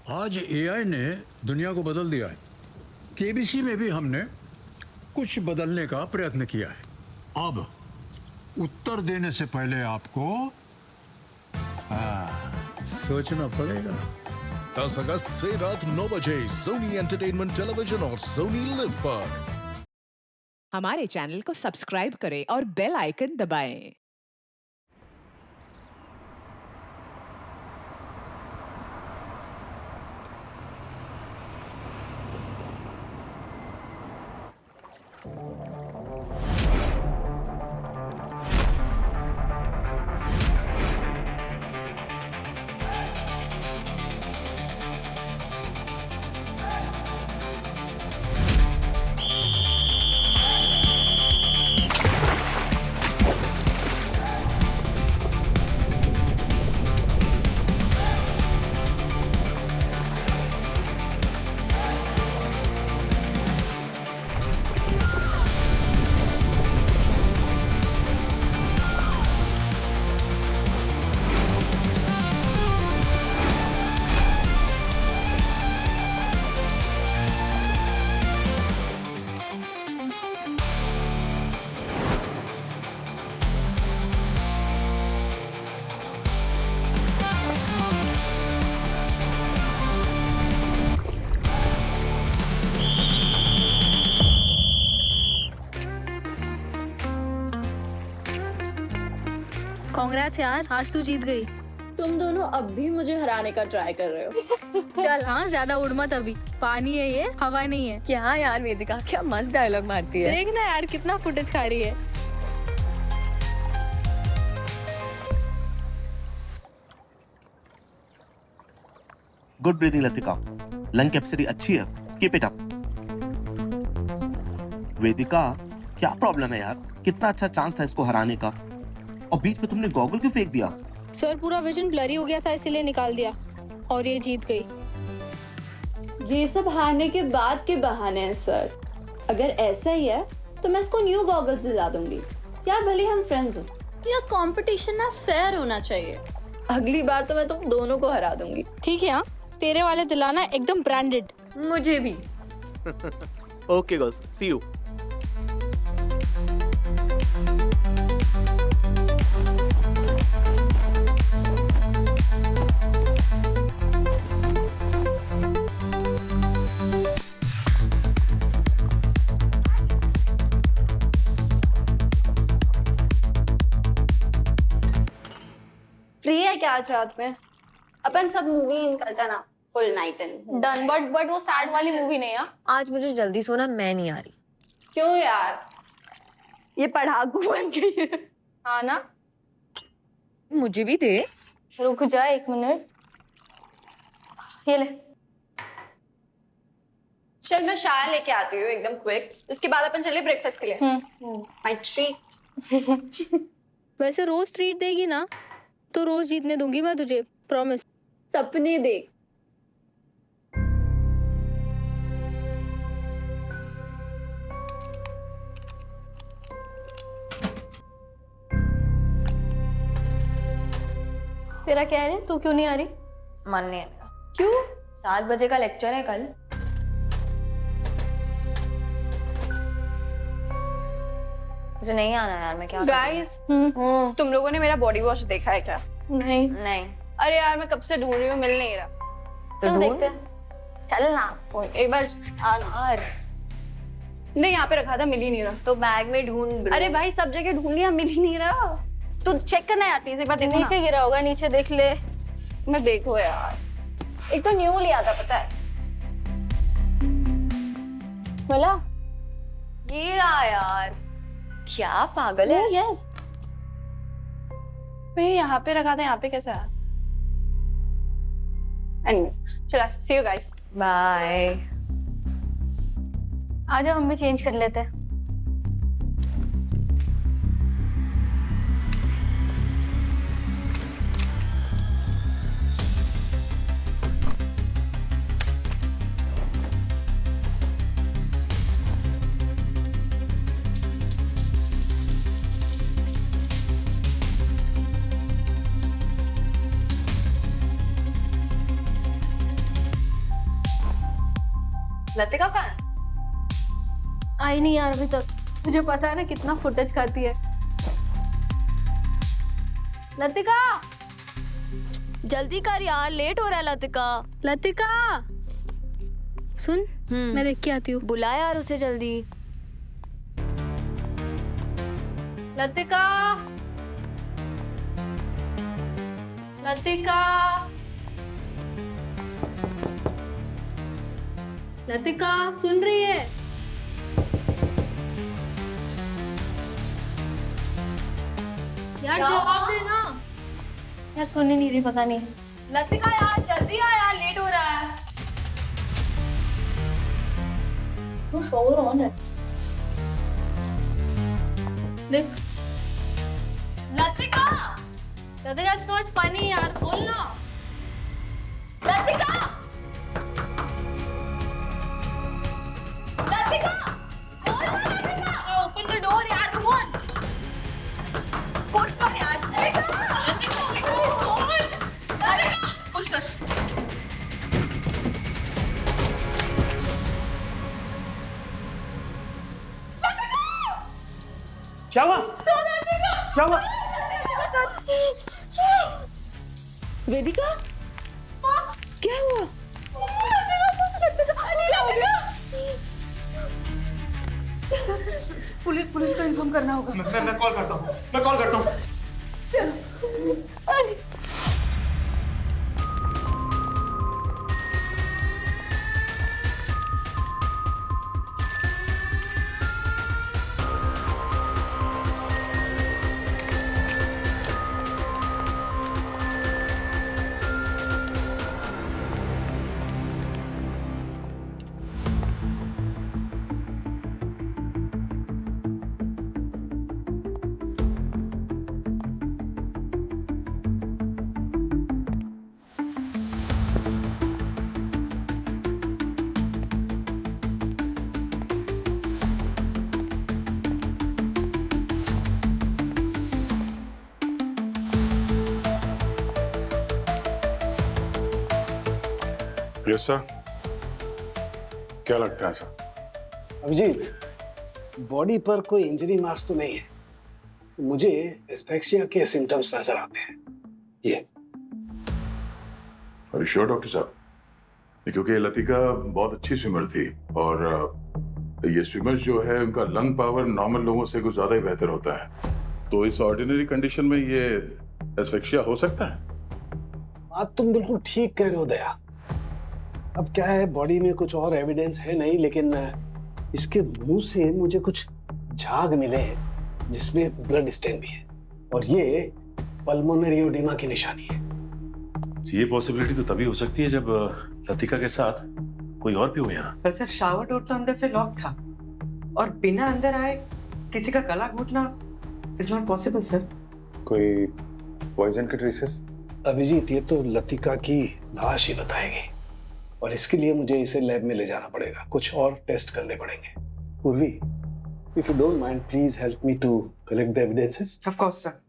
आज एआई ने दुनिया को बदल दिया है। केबीसी में भी हमने कुछ बदलने का प्रयत्न किया है। अब उत्तर देने से पहले आपको सोचना पड़ेगा। 10 अगस्त से रात 9 बजे सोनी एंटरटेनमेंट टेलीविजन और सोनी लिव पर। हमारे चैनल को सब्सक्राइब करें और बेल आइकन दबाएं। कांग्रेस यार, आज तू जीत गई। तुम दोनों अब भी मुझे हराने का ट्राई कर रहे हो। चल हाँ, ज्यादा उड़ मत अभी। पानी है ये, हवा नहीं है। क्या यार वेदिका, क्या मस्त डायलॉग मारती है। देख ना यार, कितना फुटेज खा रही है। Good breathing Latika, lung capacity अच्छी है, कीप इट अप। वेदिका, क्या प्रॉब्लम है यार? कितना अच्छा चांस था इसको हराने का, और बीच में तुमने गॉगल क्यों फेंक दिया? सर, पूरा विजन ब्लरी हो गया था, इसीलिए निकाल दिया और ये जीत गई। ये सब हारने के बाद के बहाने हैं सर। अगर ऐसा ही है तो मैं इसको न्यू गॉगल्स दिला दूंगी। यार भले हम फ्रेंड्स हो, या कंपटीशन ना फेयर होना चाहिए। अगली बार तो मैं तुम दोनों को हरा दूंगी। ठीक है हाँ, तेरे वाले दिलाना एकदम ब्रांडेड। मुझे भी। Okay girls, see you. Free है क्या आज रात में? अपन सब मूवी निकलता ना, full night and done. But वो सैड वाली मूवी नहीं है। आज मुझे जल्दी सोना, मैं नहीं आ रही। क्यों यार? ये पढ़ाकू बन गई है। हाँ ना, मुझे भी दे। रुक जा 1 मिनट। ये ले। चल मैं चाय लेके आती हूँ एकदम क्विक। इसके बाद अपन चले ब्रेकफास्ट के लिए। My treat. वैसे रोज ट्रीट देगी ना तो रोज जीतने दूंगी मैं तुझे, प्रॉमिस। सपने देख। तेरा क्या है? तू क्यों नहीं आ रही? मन नहीं है मेरा। क्यों? 7 बजे का लेक्चर है कल। मुझे नहीं आना यार, मैं क्या गाइस, तुम लोगों ने मेरा बॉडी वॉश देखा है क्या? नहीं। नहीं। अरे यार मैं कब से ढूंढ रही हूँ, मिल नहीं रहा। तो चल ढूंढ। देखते हैं। चल ना। एक बार आना। यार नहीं, यहाँ पे रखा था, मिल ही नहीं रहा। तो बैग में ढूंढ। अरे भाई सब जगह ढूंढ लिया, मिल ही नहीं रहा। तू चेक करना यार प्लीज, एक बार देखो। नीचे गिरा होगा, नीचे देख ले। मैं देखो यार, एक तो न्यू लिया था पता है। मिला? ये रहा यार। क्या पागल है? यस। भाई यहाँ पे रखा था, यहाँ पे कैसे आया? एनीवेज, चला, सी यू गाइस। बाय। आजा हम भी चेंज कर लेते हैं। लतिका फैन? आई नहीं यार अभी तक। मुझे पता है ना कितना फुटेज खाती है। लतिका, जल्दी कर यार, लेट हो रहा है लतिका। लतिका सुन, मैं देख के आती हूँ। बुला यार उसे जल्दी। लतिका, लतिका, लतिका सुन रही है? यार जवाब दे ना। यार सुन ही नहीं रही, पता नहीं। लतिका यार जल्दी आ यार, लेट हो रहा है। वो शोर ऑन है। देख Latika, Latika, it's not funny यार, बोल ना। लतिका, लतिका, खोल ना लतिका। ओपन द डोर यार, कम ऑन। पुश कर यार। लतिका खोल। लतिका पुश कर। क्या हुआ? क्या हुआ? वेदिका, क्या हुआ? पुलिस को इन्फॉर्म करना होगा। मैं कॉल करता हूँ, मैं कॉल करता हूँ। Yes sir. क्या लगता है सर? अभिजीत, बॉडी पर कोई इंजरी मार्क्स तो नहीं है। मुझे एस्फेक्सिया के सिम्टम्स नजर आते हैं। ये श्योर डॉक्टर साहब? क्योंकि लतिका बहुत अच्छी स्विमर थी और ये स्विमर्स जो है उनका लंग पावर नॉर्मल लोगों से कुछ ज्यादा ही बेहतर होता है, तो इस ऑर्डिनरी कंडीशन में ये एस्फेक्सिया हो सकता है। बात तुम बिल्कुल ठीक कह रहे हो दया। अब क्या है, बॉडी में कुछ और एविडेंस है नहीं, लेकिन इसके मुंह से मुझे कुछ झाग मिले हैं जिसमें ब्लड स्टेन भी है, और ये पल्मोनरी एडिमा की निशानी है। ये पॉसिबिलिटी तो तभी हो सकती है जब लतिका के साथ कोई और भी हो यहाँ। पर सर शावर डोर तो अंदर से लॉक था और बिना अंदर आए किसी का गला घोटना इज नॉट पॉसिबल सर। कोई पॉइजन के ट्रेसेस? अभिजीत, ये तो लतिका की लाश ही बताएगी, और इसके लिए मुझे इसे लैब में ले जाना पड़ेगा, कुछ और टेस्ट करने पड़ेंगे। Purvi, if you don't mind, please help me to collect the evidences. Of course sir.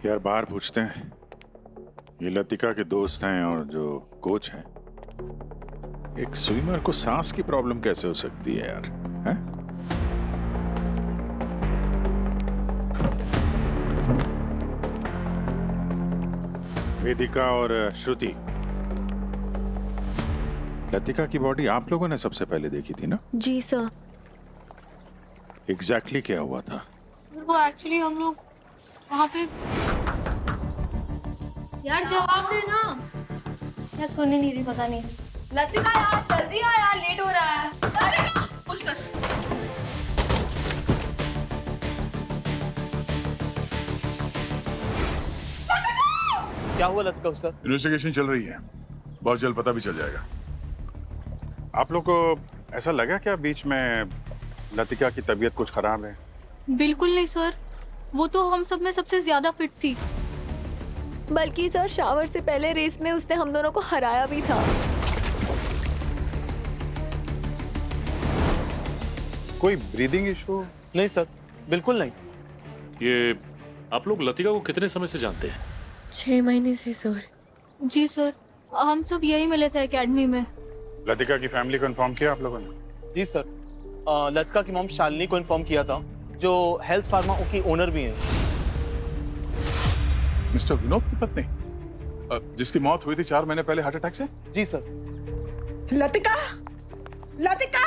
यार बाहर पूछते हैं, ये लतिका के दोस्त हैं और जो कोच हैं, एक स्विमर को सांस की प्रॉब्लम कैसे हो सकती है यार? हैं? वेदिका और श्रुति, लतिका की बॉडी आप लोगों ने सबसे पहले देखी थी ना? जी सर। एग्जैक्टली क्या हुआ था? सर वो एक्चुअली हम लोग वहाँ पे। यार जवाब दे ना। यार सुन ही नहीं रही, पता नहीं। लतिका यार जल्दी आ यार, लेट हो रहा है। लतिका पुश कर। क्या हुआ लतिका सर? इन्वेस्टिगेशन चल रही है, बहुत जल्द पता भी चल जाएगा। आप लोग को ऐसा लगा क्या बीच में लतिका की तबीयत कुछ खराब है? बिल्कुल नहीं सर, वो तो हम सब में सबसे ज्यादा फिट थी। बल्कि सर शावर से पहले रेस में उसने हम दोनों को हराया भी था। कोई ब्रीदिंग इशू? नहीं सर, बिल्कुल नहीं। ये आप लोग लतिका को कितने समय से जानते हैं? 6 महीने से सर। जी सर, हम सब यही मिले थे एकेडमी में। लतिका की फैमिली को इन्फॉर्म किया आप लोगों ने? जी सर, लतिका की मॉम शालिनी को इन्फॉर्म किया था, जो हेल्थ फार्मा की ओनर भी हैं। मिस्टर विनोद की पत्नी, जिसकी मौत हुई थी 4 महीने पहले हार्ट अटैक से? जी सर। लतिका, लतिका,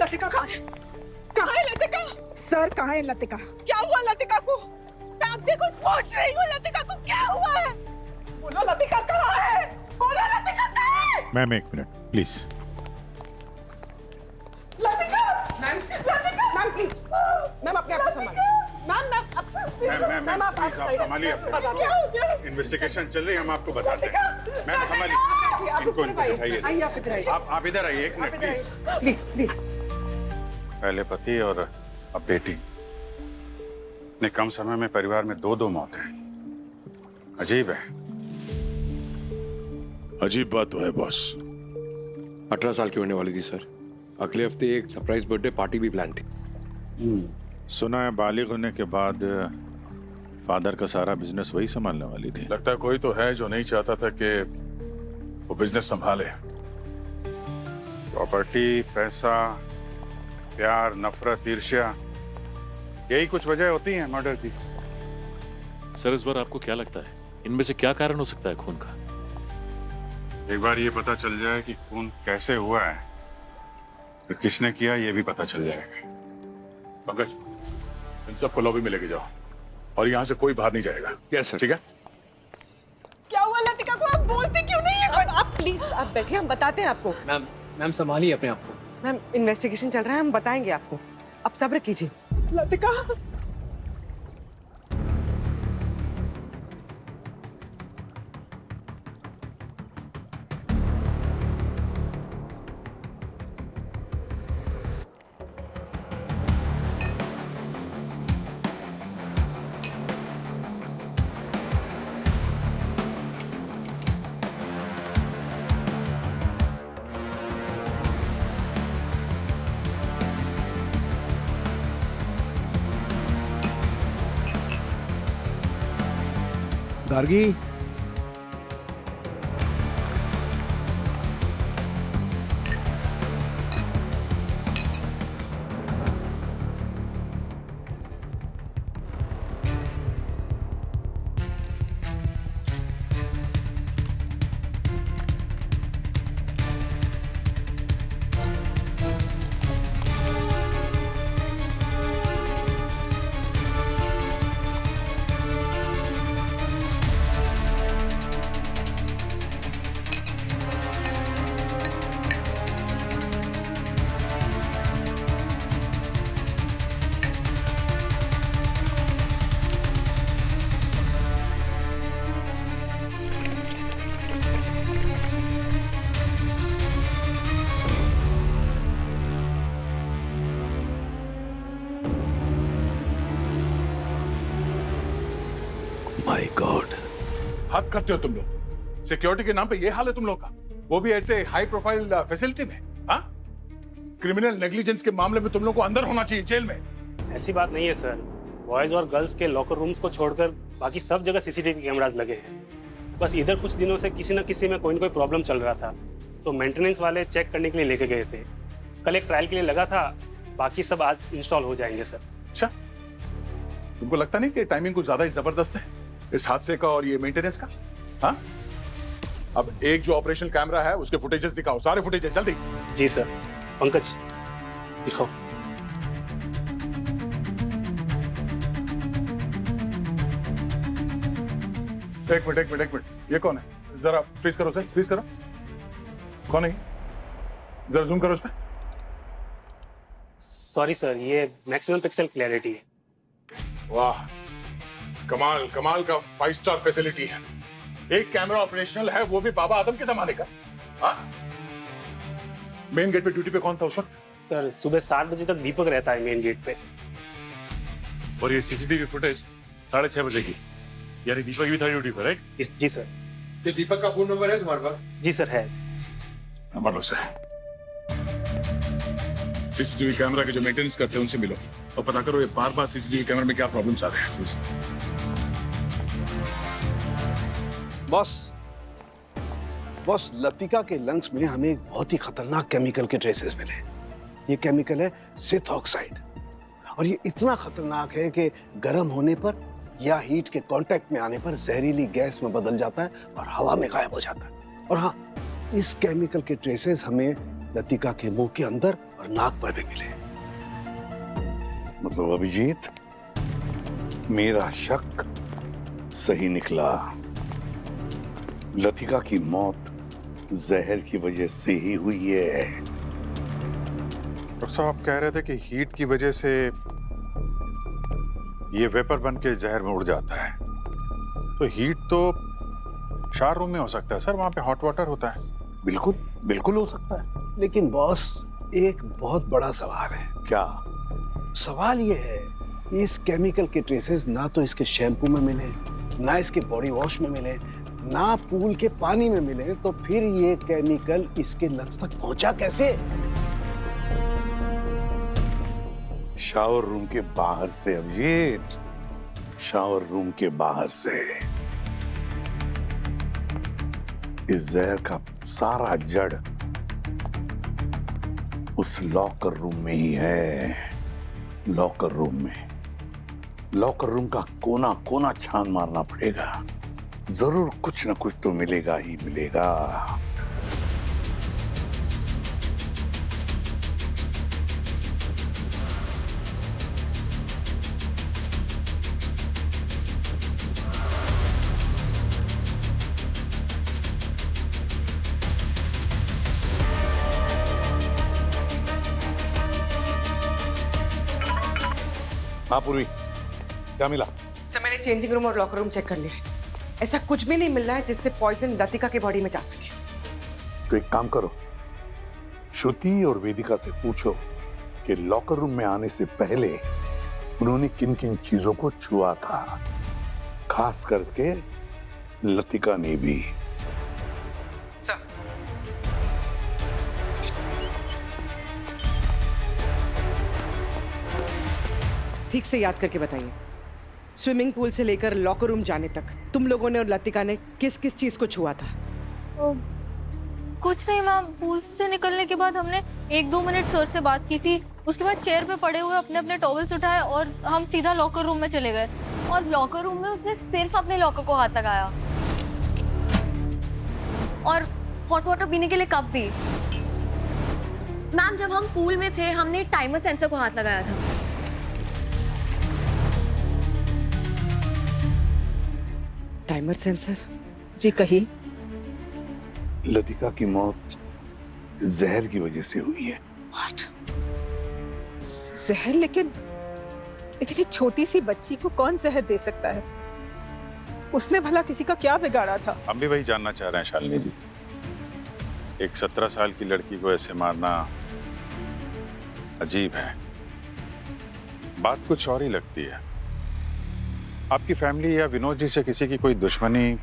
लतिका कहाँ है? कहाँ है लतिका? सर कहाँ है लतिका? क्या हुआ लतिका को? मैं आपसे कुछ पूछ रही हूँ, लतिका को क्या हुआ है? बोलो लतिका कहाँ है? बोलो लतिका कहाँ है? Ma'am 1 minute please. Latika! Ma'am, Latika! Ma'am please, ma'am अपने आप को संभालिए। मैम आप संभालिए अपने। इन्वेस्टिगेशन चल रही है, हम आपको बताते हैं। मैम संभालिए, इनको बिठाइए। आप इधर आइए 1 मिनट प्लीज। Please please. पहले पति और अब बेटी, इतने कम समय में परिवार में 2 मौतें। अजीब है। अजीब बात तो है बॉस। 18 साल की होने वाली थी सर। अगले हफ्ते एक सरप्राइज बर्थडे पार्टी भी प्लान थी। सुना है बालिग होने के बाद फादर का सारा बिजनेस वही संभालने वाली थी। लगता है कोई तो है जो नहीं चाहता था कि वो बिजनेस संभाले। प्रॉपर्टी, पैसा, प्यार, नफरत, ईर्ष्या, यही कुछ वजह होती हैं मर्डर की। सर इस बार आपको क्या लगता है, इनमें से क्या कारण हो सकता है खून का? एक बार ये पता चल जाए कि खून कैसे हुआ है, फिर किसने किया ये भी पता चल जाएगा। पंकज, इन सबको लॉबी में लेके जाओ और यहाँ से कोई बाहर नहीं जाएगा। Yes sir. ठीक है? क्या हुआ लतिका को? आप बोलते क्यों नहीं है? आप प्लीज आप बैठिए, हम बताते हैं आपको। मैम संभालिए अपने आप को। मैम इन्वेस्टिगेशन चल रहा है, हम बताएंगे आपको, आप सब्र कीजिए। लतिका, गार्गी, माय गॉड, हद करते हो तुम लोग। सिक्योरिटी के नाम पे ये हाल है तुम लोग का, वो भी ऐसे हाई प्रोफाइल फैसिलिटी में। हाँ, क्रिमिनल नेग्लिजेंस के मामले में तुम लोग को अंदर होना चाहिए, जेल में। ऐसी बात नहीं है सर, बॉयज और गर्ल्स के लॉकर रूम्स को छोड़कर बाकी सब जगह सीसीटीवी कैमरास लगे हैं। बस इधर कुछ दिनों से किसी न किसी में कोई न कोई प्रॉब्लम चल रहा था, तो मेंटेनेंस वाले चेक करने के लिए लेके गए थे। कल एक ट्रायल के लिए लगा था, बाकी सब आज इंस्टॉल हो जाएंगे सर। अच्छा, तुमको लगता नहीं कि टाइमिंग कुछ ज्यादा ही जबरदस्त है इस हादसे का और ये मेंटेनेंस का? हाँ, अब एक जो ऑपरेशन कैमरा है उसके फुटेजेस दिखाओ, सारे फुटेजेस जल्दी। जी सर। पंकज दिखाओ। एक मिनट, ये कौन है? जरा फ्रीज करो सर, फ्रीज करो। कौन है? जरा जूम करो उस पे। सॉरी सर, ये मैक्सिमम पिक्सल क्लैरिटी है। वाह, कमाल का 5 स्टार फैसिलिटी है। एक कैमरा ऑपरेशनल है, वो भी बाबा आदम के जमाने का। मेन गेट पे ड्यूटी पे कौन था उस वक्त? सर सुबह 7 बजे तक दीपक रहता है मेन गेट पे। और ये सीसीटीवी फुटेज 6:30 बजे की, यानी दीपक भी था ड्यूटी पर, राइट? जी सर। ये दीपक का फोन नंबर है तुम्हारे पास? जी सर है। नंबर लो सर। सीसीटीवी कैमरा के जो मेंटेनेंस करते हैं उनसे मिलो और पता करो ये बार-बार सीसीटीवी कैमरे में क्या प्रॉब्लम्स आ रहे हैं। प्लीज। बॉस, लतिका के लंग्स में हमें एक बहुत ही खतरनाक केमिकल के ट्रेसेस मिले। ये केमिकल है सिथ ऑक्साइड, और ये इतना खतरनाक है कि गर्म होने पर या हीट के कांटेक्ट में आने पर जहरीली गैस में बदल जाता है और हवा में गायब हो जाता है। और हाँ, इस केमिकल के ट्रेसेस हमें लतिका के मुंह के अंदर और नाक पर भी मिले। मतलब अभिजीत, मेरा शक सही निकला। लतिका की मौत जहर की वजह से ही हुई है। डॉक्टर साहब आप कह रहे थे कि हीट की वजह से ये वेपर बन के जहर में उड़ जाता है, तो हीट तो शार रूम में हो सकता है सर, वहां पे हॉट वाटर होता है। बिल्कुल बिल्कुल हो सकता है, लेकिन बॉस एक बहुत बड़ा सवाल है। क्या सवाल ये है, इस केमिकल के ट्रेसेस ना तो इसके शैम्पू में मिले, ना इसके बॉडी वॉश में मिले, ना पूल के पानी में मिले, तो फिर ये केमिकल इसके लंग्स तक पहुंचा कैसे? शावर रूम के बाहर से अभिजीत, शावर रूम के बाहर से। इस जहर का सारा जड़ उस लॉकर रूम में ही है। लॉकर रूम में, लॉकर रूम का कोना कोना छान मारना पड़ेगा। जरूर कुछ ना कुछ तो मिलेगा ही मिलेगा। हाँ पूर्वी, क्या मिला? सर मैंने चेंजिंग रूम और लॉकर रूम चेक कर लिया है। ऐसा कुछ भी नहीं मिल रहा है जिससे पॉइजन लतिका के बॉडी में जा सके। तो एक काम करो, श्रुति और वेदिका से पूछो कि लॉकर रूम में आने से पहले उन्होंने किन किन चीजों को छुआ था, खास करके लतिका ने भी। सर ठीक से याद करके बताइए, स्विमिंग पूल से लेकर लॉकर रूम जाने तक तुम लोगों ने और लतिका ने किस किस चीज को छुआ था? कुछ नहीं मैम, पूल से निकलने के बाद हमने 1-2 मिनट सर से बात की थी। उसके बाद चेयर पे पड़े हुए अपने अपने टॉवल्स उठाए और हम सीधा लॉकर रूम में चले गए। और लॉकर रूम में उसने सिर्फ अपने लॉकर को हाथ लगाया और हॉट वाटर पीने के लिए कप भी। मैम जब हम पूल में थे हमने टाइमर सेंसर को हाथ लगाया था। Timer sensor? जी कहिए। लतिका की मौत जहर की वजह से हुई है। What? जहर? लेकिन एक छोटी सी बच्ची को कौन जहर दे सकता है? उसने भला किसी का क्या बिगाड़ा था? हम भी वही जानना चाह रहे हैं शालिनी जी। एक 17 साल की लड़की को ऐसे मारना अजीब है। बात कुछ और ही लगती है। आपकी फैमिली या विनोद जी से किसी की कोई दुश्मनी,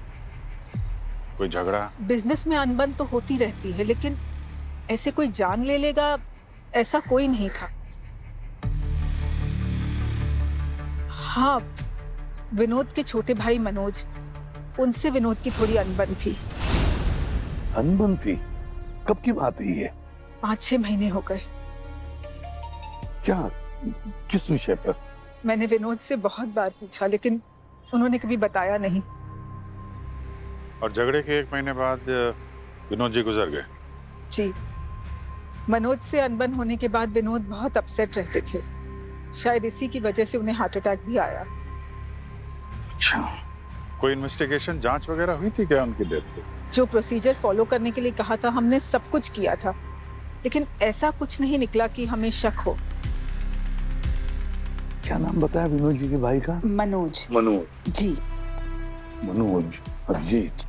कोई झगड़ा? बिजनेस में अनबन तो होती रहती है, लेकिन ऐसे कोई जान ले लेगा ऐसा कोई नहीं था। हाँ, विनोद के छोटे भाई मनोज, उनसे विनोद की थोड़ी अनबन थी। अनबन थी? कब की बात है ये? 5-6 महीने हो गए। क्या, किस विषय पर? मैंने विनोद से बहुत बार पूछा, लेकिन उन्होंने कभी बताया नहीं। और झगड़े के 1 महीने बाद विनोद जी गुजर गए? जी, मनोज से अनबन होने के बाद विनोद बहुत अपसेट रहते थे। शायद इसी की वजह से उन्हें हार्ट अटैक भी आया। अच्छा, कोई इन्वेस्टिगेशन, जांच वगैरह हुई थी क्या उनकी डेथ पे? जो प्रोसीजर फॉलो करने के लिए कहा था हमने सब कुछ किया था, लेकिन ऐसा कुछ नहीं निकला कि हमें शक हो। क्या नाम बताया विनोद जी के भाई का? मनोज। मनोज जी। मनोज, अभिजीत,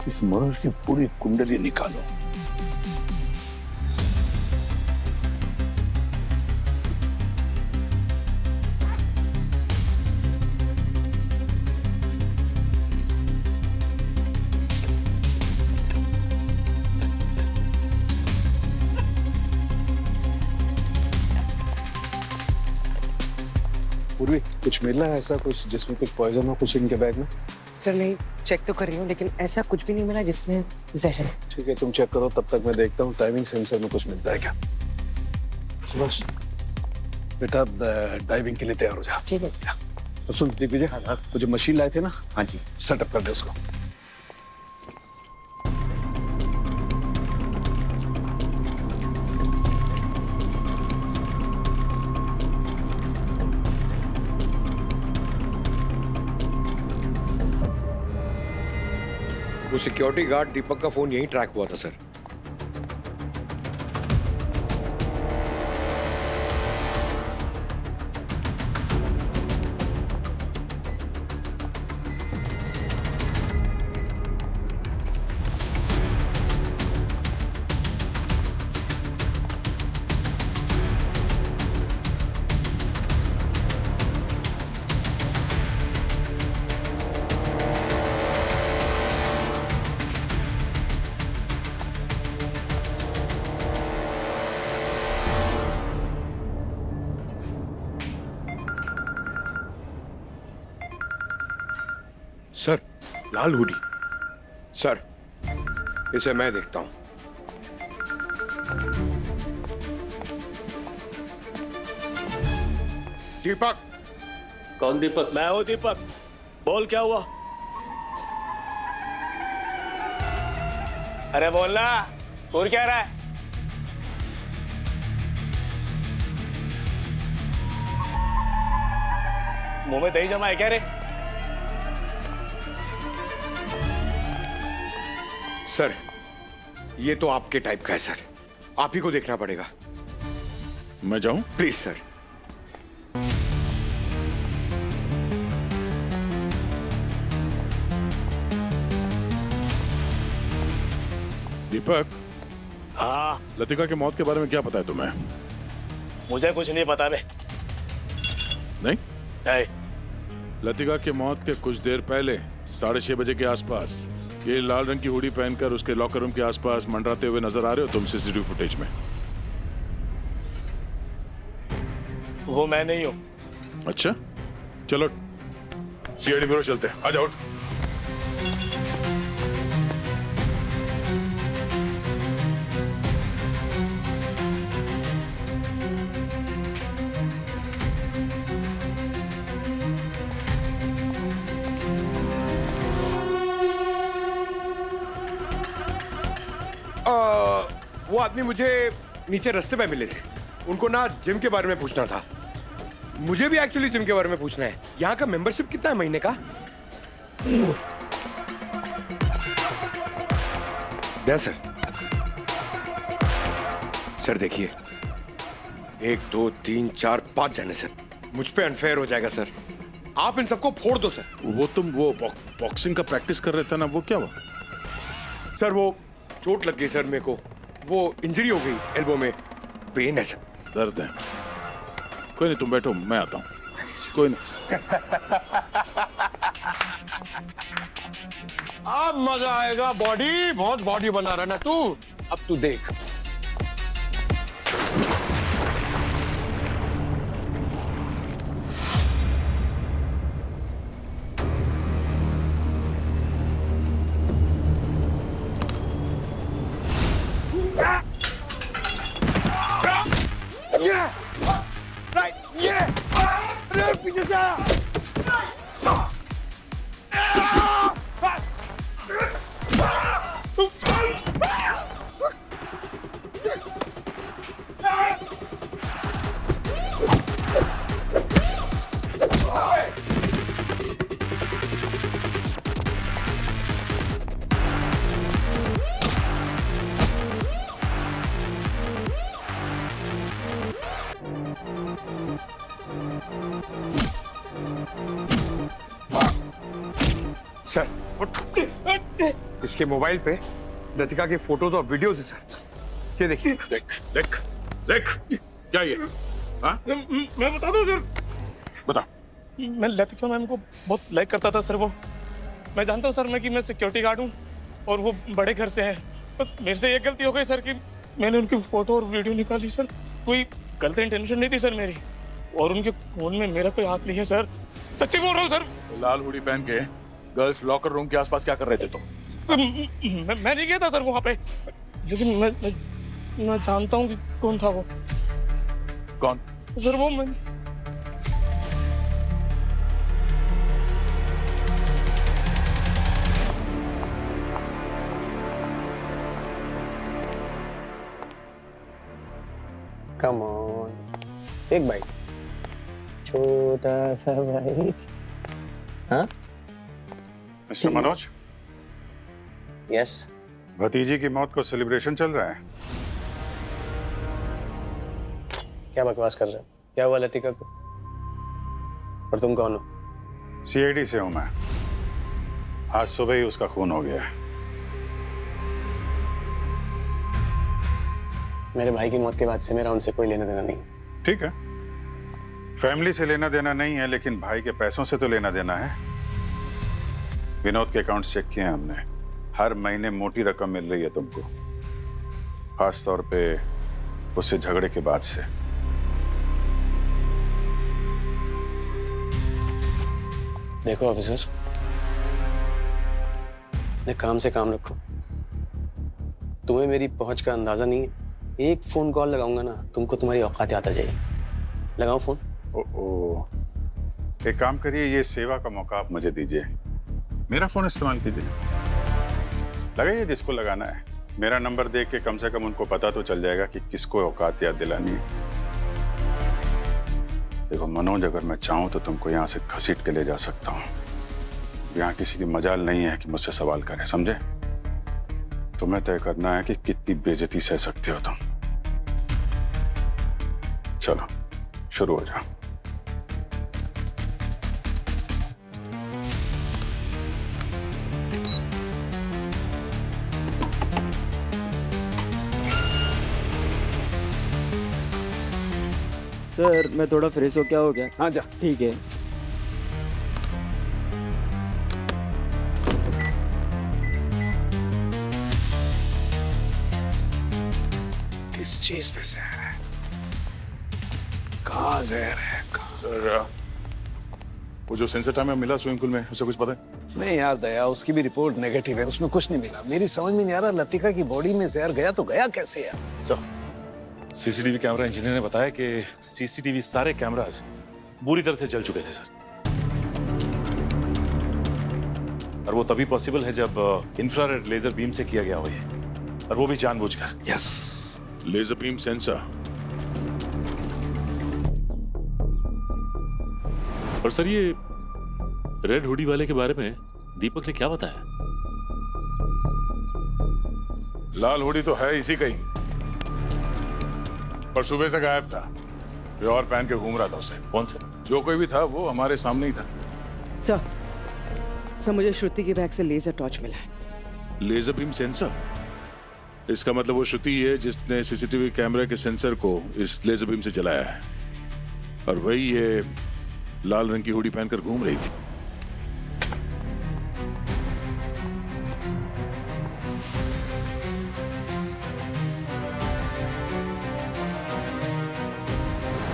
इस मनोज की पूरी कुंडली निकालो। पूर्वी कुछ मिलना है ऐसा कुछ जिसमें कुछ पॉइजन हो कुछ इनके बैग में? सर नहीं, चेक तो कर रही हूँ लेकिन ऐसा कुछ भी नहीं मिला जिसमें जहर। ठीक है तुम चेक करो, तब तक मैं देखता हूँ टाइमिंग सेंसर में कुछ मिलता है क्या। सुभाष बेटा डाइविंग के लिए तैयार हो जा। ठीक है। और सुन दिग्विजय, वो जो मशीन लाए थे ना, हाँ जी, सेटअप कर दे उसको। वो सिक्योरिटी गार्ड दीपक का फोन यहीं ट्रैक हुआ था सर। सर लाल हुडी। सर इसे मैं देखता हूं। दीपक। कौन दीपक? मैं हूं दीपक। बोल क्या हुआ? अरे बोलना, और क्या रहा है? मुंह में दही जमा है क्या रे? सर ये तो आपके टाइप का है सर, आप ही को देखना पड़ेगा। मैं जाऊं? Please sir. दीपक। हाँ। लतिका की मौत के बारे में क्या पता है तुम्हें? मुझे कुछ नहीं पता बे। नहीं? नहीं। लतिका की मौत के कुछ देर पहले 6:30 बजे के आसपास ये लाल रंग की हुडी पहनकर उसके लॉकर रूम के आसपास मंडराते हुए नजर आ रहे हो तुम सीसीटीवी फुटेज में? वो मैं नहीं हूं। अच्छा चलो सीआईडी ब्यूरो चलते हैं, आ जाओ। वो आदमी मुझे नीचे रास्ते पे मिले थे, उनको ना जिम के बारे में पूछना था। मुझे भी एक्चुअली जिम के बारे में पूछना है। यहाँ का मेंबरशिप कितना है महीने का? क्या सर? सर देखिए 1 2 3 4 5 जने सर, मुझ पे अनफेयर हो जाएगा सर। आप इन सबको फोड़ दो सर। वो तुम वो बॉक्सिंग का प्रैक्टिस कर रहे थे ना, वो क्या हुआ? सर वो चोट लग गई सर मेरे को, वो इंजरी हो गई एल्बो में, पेन है सर। दर्द है? कोई नहीं तुम बैठो, मैं आता हूँ। कोई नहीं। अब मजा आएगा। बॉडी बहुत बॉडी बना रहा ना तू, अब तू देख। पीछे से सर इसके मोबाइल पे लतिका की फोटोज और वीडियोज है सर, ये देखिए। देख देख देख क्या ये? हाँ? मैं बता दूं सर? बता। मैं लतिका मैम को बहुत लाइक करता था सर। वो मैं जानता हूँ सर मैं कि मैं सिक्योरिटी गार्ड हूँ और वो बड़े घर से हैं, बस मेरे से ये गलती हो गई सर कि मैंने उनकी फोटो और वीडियो निकाली सर। कोई गलत इंटेंशन नहीं थी सर मेरी। और उनके खून में मेरा कोई हाथ नहीं है सर, सच्ची बोल रहा हूँ सर। तो लाल हुडी पहन के गर्ल्स लॉकर रूम के आसपास क्या कर रहे थे तुम? मैं नहीं गया था सर वहाँ पे, लेकिन मैं जानता हूँ कि कौन था वो। कौन? सर वो मैं कम ऑन, एक बाइट, छोटा सा बाइट। हाँ मिस्टर मनोज, यस। भतीजी की मौत को सेलिब्रेशन चल रहा है। क्या बकवास कर रहे हो? क्या हुआ लतिका को? और तुम कौन हो? सीआईडी से हूं मैं। आज सुबह ही उसका खून हो गया है। मेरे भाई की मौत के बाद से मेरा उनसे कोई लेना देना नहीं। ठीक है, फैमिली से लेना देना नहीं है, लेकिन भाई के पैसों से तो लेना देना है। विनोद के अकाउंट्स चेक किए हमने, हर महीने मोटी रकम मिल रही है तुमको, खास तौर पे उससे झगड़े के बाद से। देखो ऑफिसर, ने काम से काम रखो। तुम्हें मेरी पहुंच का अंदाजा नहीं है। एक फोन कॉल लगाऊंगा ना, तुमको तुम्हारी औकात याद आ जाएगी। लगाओ फोन। एक काम करिए, ये सेवा का मौका आप मुझे दीजिए, मेरा फोन इस्तेमाल कीजिए। लगाइए जिसको लगाना है। मेरा नंबर देख के कम से कम उनको पता तो चल जाएगा कि किसको औकात याद दिलानी है। देखो मनोज, अगर मैं चाहूं तो तुमको यहाँ से घसीट के ले जा सकता हूँ। यहाँ किसी की मजाल नहीं है कि मुझसे सवाल करे, समझे? तुम्हें तय करना है कि कितनी बेइज्जती सह सकते हो तुम। चलो शुरू हो जाओ। सर मैं थोड़ा फ्रेश हो, क्या हो गया? हाँ जा। ठीक है। किस चीज में जहर है? कहाँ जहर है? सर वो जो सेंसर टाइम में मिला स्विमिंग पूल में, उसे कुछ पता है? नहीं यार दया, उसकी भी रिपोर्ट नेगेटिव है, उसमें कुछ नहीं मिला। मेरी समझ में नहीं आ रहा लतिका की बॉडी में जहर गया तो गया कैसे यार? सर सीसीटीवी कैमरा इंजीनियर ने बताया कि सीसीटीवी सारे कैमरास बुरी तरह से जल चुके थे सर, और वो तभी पॉसिबल है जब इंफ्रारेड लेजर बीम से किया गया हो ये, और वो भी जानबूझकर। Yes, laser beam sensor. और सर ये रेड हुडी वाले के बारे में दीपक ने क्या बताया? लाल हुडी तो है इसी का ही, पर सुबह से गायब था। कोई और पहन के घूम रहा था उसे। कौन सा? जो कोई भी था वो हमारे सामने ही था। सर मुझे श्रुति के बैग से लेजर टॉर्च मिला है। Laser beam sensor? इसका मतलब वो श्रुति है जिसने सीसीटीवी कैमरे के सेंसर को इस लेजर बीम से जलाया है, और वही ये लाल रंग की हुडी पहनकर घूम रही थी।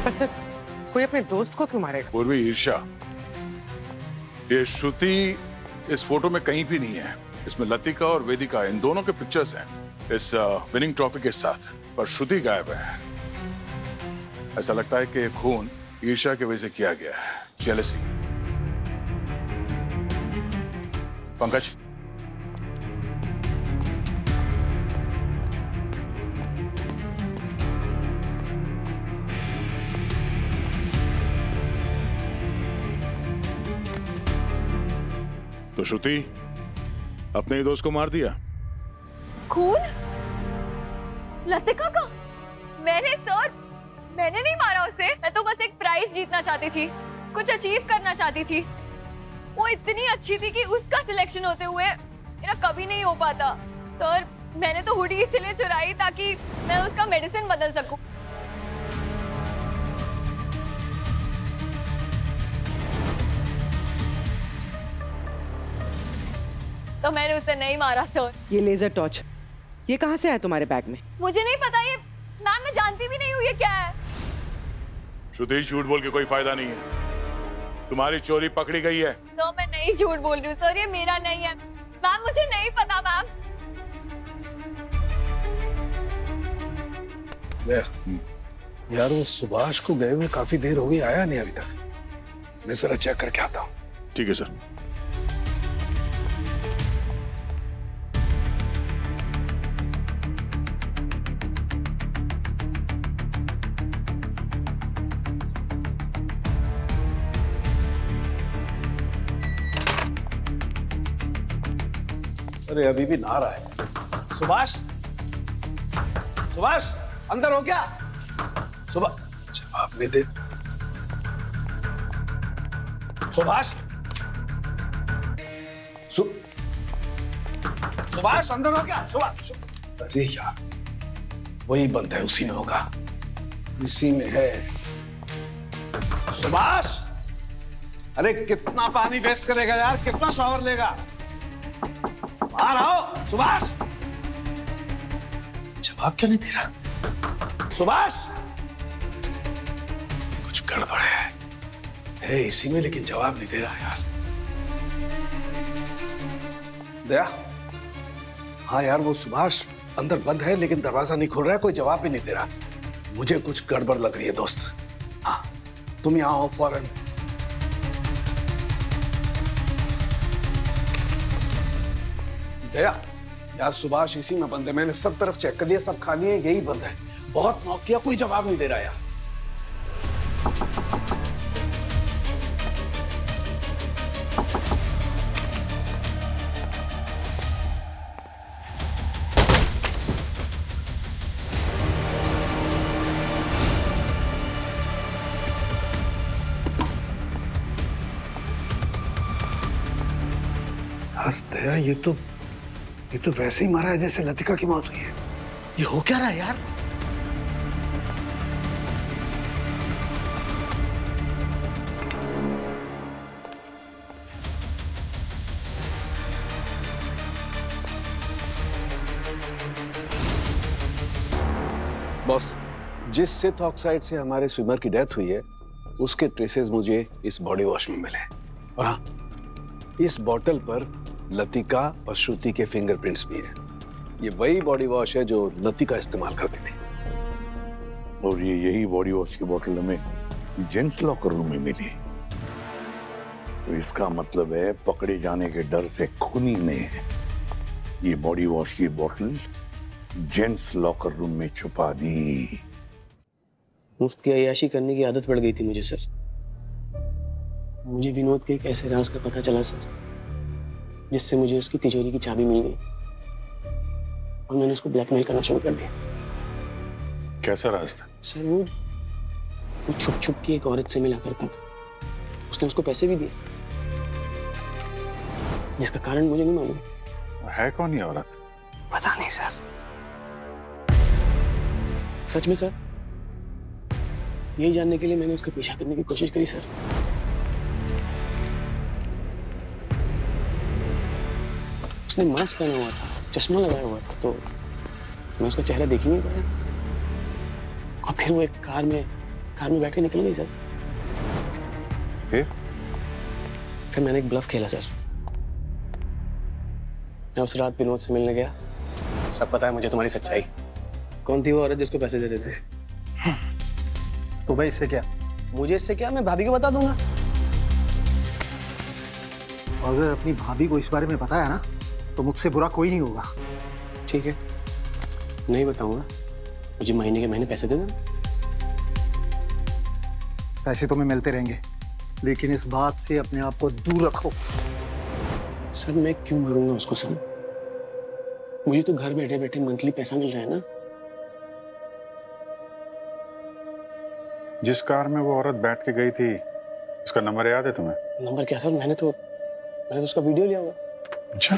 पर सर कोई अपने दोस्त को क्यों मारेगा? पूर्वी ईर्ष्या। ये श्रुति इस फोटो में कहीं भी नहीं है। इसमें लतिका और वेदिका, इन दोनों के पिक्चर्स हैं इस विनिंग ट्रॉफी के साथ, पर श्रुति गायब है। ऐसा लगता है कि खून ईर्ष्या की वजह से किया गया है, जेलसी। पंकज, तो श्रुति अपने ही दोस्त को मार दिया? खून? लतिका का? मैंने नहीं मारा उसे। मैं तो बस एक प्राइज जीतना चाहती थी, कुछ अचीव करना चाहती थी। वो इतनी अच्छी थी कि उसका सिलेक्शन होते हुए मेरा कभी नहीं हो पाता। सर मैंने तो हुडी इसलिए चुराई ताकि मैं उसका मेडिसिन बदल सकूं। सर मैंने उसे नहीं मारा सर। ये लेजर टॉर्च ये कहाँ से आया तुम्हारे बैग में? मुझे नहीं पता, ये मैम मैं जानती भी नहीं हूँ ये क्या है। श्रुति, झूठ बोल के कोई फायदा नहीं है। तुम्हारी चोरी पकड़ी गई है। तो मैं नहीं झूठ बोल रही हूँ सर, ये मेरा नहीं है मैम, मुझे नहीं पता मैम। यार वो सुभाष को गए हुए काफी देर हो गई, आया नहीं अभी तक। मैं जरा चेक करके आता हूँ। ठीक है सर। अरे अभी भी ना रहा है। सुभाष, सुभाष अंदर हो क्या? सुभाष जवाब नहीं दे। सुभाष, सुभाष अंदर हो क्या? सुभाष, अरे यार वही बंद है, उसी में होगा, इसी में है। सुभाष, अरे कितना पानी वेस्ट करेगा यार, कितना शॉवर लेगा? बाहर आओ सुभाष। जवाब क्यों नहीं दे रहा? सुभाष, कुछ गड़बड़ है इसी में, लेकिन जवाब नहीं दे रहा यार। दया, हाँ यार वो सुभाष अंदर बंद है, लेकिन दरवाजा नहीं खुल रहा है, कोई जवाब भी नहीं दे रहा। मुझे कुछ गड़बड़ लग रही है दोस्त। हाँ तुम यहाँ आओ फौरन। दया, यार सुभाष इसी में बंद है, मैंने सब तरफ चेक कर लिया, सब खाली है, यही बंद है। बहुत नॉक किया, कोई जवाब नहीं दे रहा यार। दया, ये तो वैसे ही मारा है जैसे लतिका की मौत हुई है। ये हो क्या रहा है यार? बॉस, जिस सिथ ऑक्साइड से हमारे स्विमर की डेथ हुई है, उसके ट्रेसेस मुझे इस बॉडी वॉश में मिले। और हाँ, इस बॉटल पर लतिका और श्रुति के फिंगरप्रिंट्स भी हैं। ये वही बॉडी वॉश है जो लतिका इस्तेमाल करती थी। और यही बॉडी वॉश की बोतल हमें जेंट्स लॉकर रूम में मिली। तो इसका मतलब है पकड़े जाने के डर से खूनी ने ये बॉडी वॉश की बोतल जेंट्स लॉकर रूम में छुपा दी। मुफ्त की अय्याशी करने की आदत पड़ गई थी मुझे सर। मुझे विनोद के एक ऐसे राज का पता चला सर, जिससे मुझे उसकी तिजोरी की चाबी मिल गई और मैंने उसको ब्लैकमेल करना शुरू कर दिया। कैसा राज था? सर वो छुप छुप के एक औरत से मिला करता था। उसने उसको पैसे भी दिए, जिसका कारण मुझे नहीं मालूम। है कौन ये औरत? पता नहीं सर। सच में सर, यही जानने के लिए मैंने उसका पीछा करने की कोशिश करी सर। उसने मास्क पहना हुआ था, चश्मा लगाया हुआ था, तो मैं उसका चेहरा देख ही नहीं पाया। और फिर वो एक कार में बैठ के निकल गई सर। फिर मैंने एक ब्लफ खेला सर। मैं उस रात विनोद से मिलने गया। सब पता है मुझे तुम्हारी सच्चाई। कौन थी वो औरत जिसको पैसे दे रहे थे? तो भाई इससे क्या? मुझे इससे क्या, मैं भाभी को बता दूंगा। अगर अपनी भाभी को इस बारे में बताया ना, तो मुझसे बुरा कोई नहीं होगा। ठीक है, नहीं बताऊंगा। मुझे महीने के महीने पैसे दे देना। पैसे तुम्हें मिलते रहेंगे, लेकिन इस बात से अपने आप को दूर रखो। सर मैं क्यों मरूंगा उसको सर? मुझे तो घर बैठे बैठे मंथली पैसा मिल रहा है ना। जिस कार में वो औरत बैठ के गई थी, उसका नंबर याद है तुम्हें? नंबर क्या सर, मैंने तो उसका वीडियो लिया हुआ। अच्छा,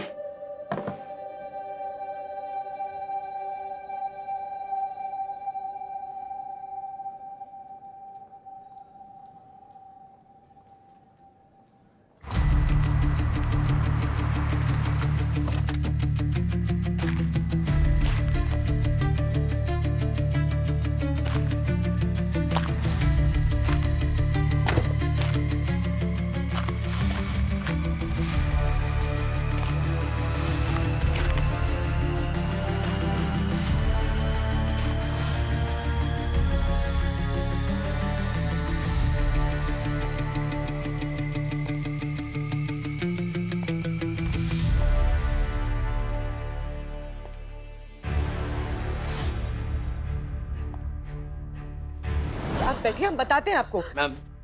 बैठिए, हम बताते हैं आपको।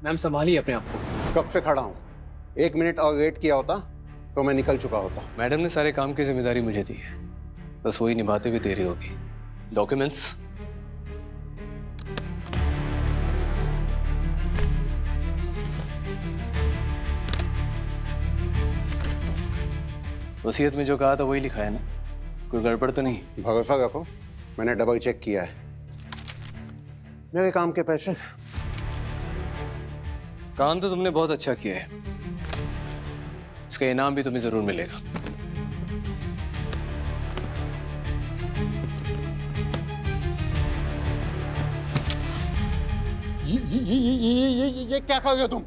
मैम संभालिए अपने आप को। कब से खड़ा हूँ, 1 मिनट और वेट किया होता तो मैं निकल चुका होता। मैडम ने सारे काम की जिम्मेदारी मुझे दी है, बस वही निभाते हुए देरी होगी। डॉक्यूमेंट्स वसीयत में जो कहा था वही लिखा है ना, कोई गड़बड़ तो नहीं? भरोसा रखो, मैंने डबल चेक किया है। मेरे काम के पैसे। काम तो तुमने बहुत अच्छा किया है, इसका इनाम भी तुम्हें जरूर मिलेगा। ये क्या कर रहे हो तुम?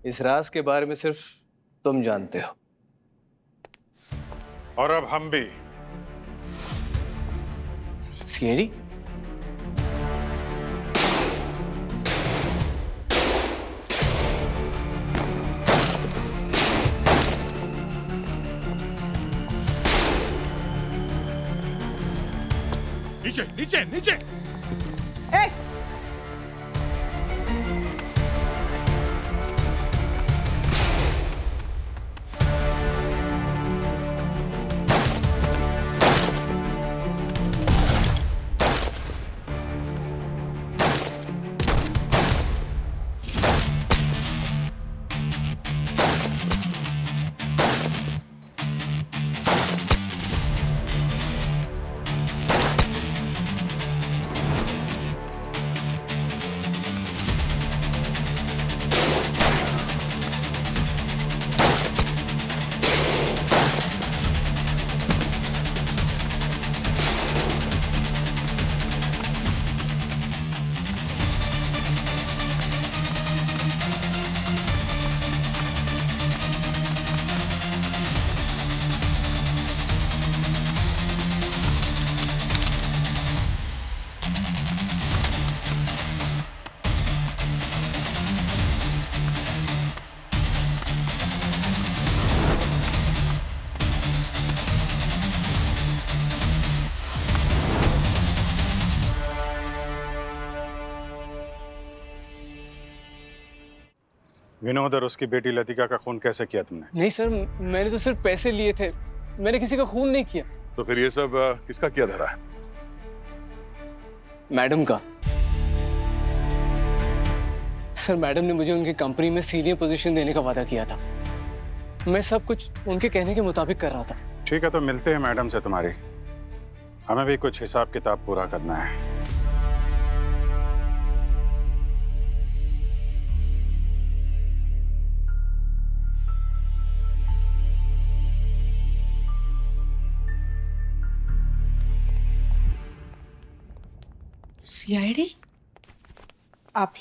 इस राज के बारे में सिर्फ तुम जानते हो। और अब हम भी। सीआईडी? नीचे नीचे नीचे। ए, विनोद और उसकी बेटी लतिका का खून कैसे किया तुमने? नहीं सर, मैंने तो सिर्फ पैसे लिए थे, मैंने किसी का खून नहीं किया। तो फिर ये सब किसका किया धरा है? मैडम का। सर, मैडम ने मुझे उनकी कंपनी में सीनियर पोजीशन देने का वादा किया था, मैं सब कुछ उनके कहने के मुताबिक कर रहा था। ठीक है, तो मिलते हैं मैडम से तुम्हारी, हमें भी कुछ हिसाब किताब पूरा करना है। सीआईडी? आप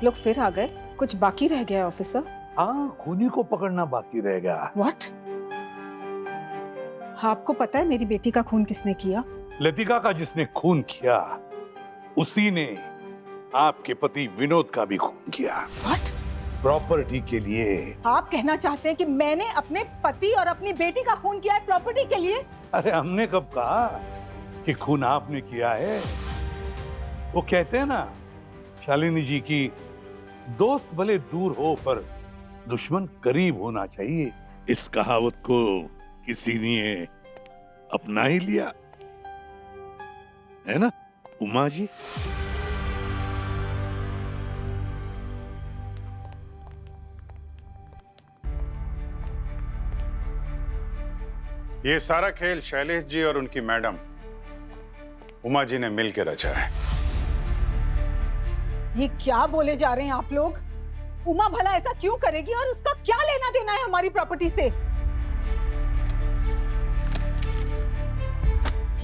लोग फिर आ गए? कुछ बाकी रह गया ऑफिसर? हाँ, खूनी को पकड़ना बाकी रह गया। व्हाट? आपको पता है मेरी बेटी का खून किसने किया? लतिका का जिसने खून किया उसी ने आपके पति विनोद का भी खून किया। व्हाट? प्रॉपर्टी के लिए। आप कहना चाहते हैं कि मैंने अपने पति और अपनी बेटी का खून किया है प्रॉपर्टी के लिए? अरे हमने कब कहा कि खून आपने किया है? वो कहते हैं ना शालिनी जी की, दोस्त भले दूर हो पर दुश्मन करीब होना चाहिए। इस कहावत को किसी ने अपना ही लिया है ना उमा जी? ये सारा खेल शैलेश जी और उनकी मैडम उमा जी ने मिलकर रचा है। ये क्या बोले जा रहे हैं आप लोग? उमा भला ऐसा क्यों करेगी और उसका क्या लेना देना है हमारी प्रॉपर्टी से?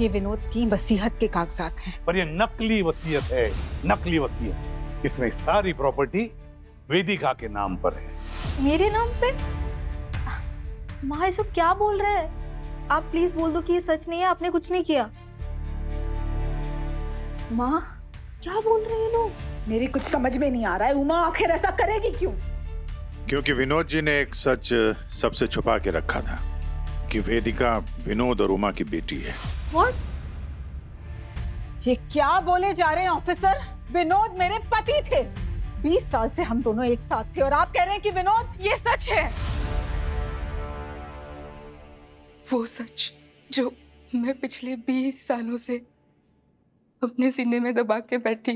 ये विनोद की वसीयत के कागजात हैं। पर ये नकली वसीयत है, नकली वसीयत। इसमें सारी प्रॉपर्टी वेदिका के नाम पर है। मेरे नाम पे? माँ ये सब क्या बोल रहे हैं? आप प्लीज बोल दो कि ये सच नहीं है, आपने कुछ नहीं किया। माँ क्या बोल रहे हैं लोग? मेरी कुछ समझ में नहीं आ रहा है। उमा आखिर ऐसा करेगी क्यों? क्योंकि विनोद जी ने एक सच सबसे छुपा के रखा था कि वेदिका विनोद और उमा की बेटी है। What? ये क्या बोले जा रहे हैं ऑफिसर? विनोद मेरे पति थे। 20 साल से हम दोनों एक साथ थे और आप कह रहे हैं कि विनोद। ये सच है, वो सच जो मैं पिछले 20 सालों से अपने सीने में दबा के बैठी।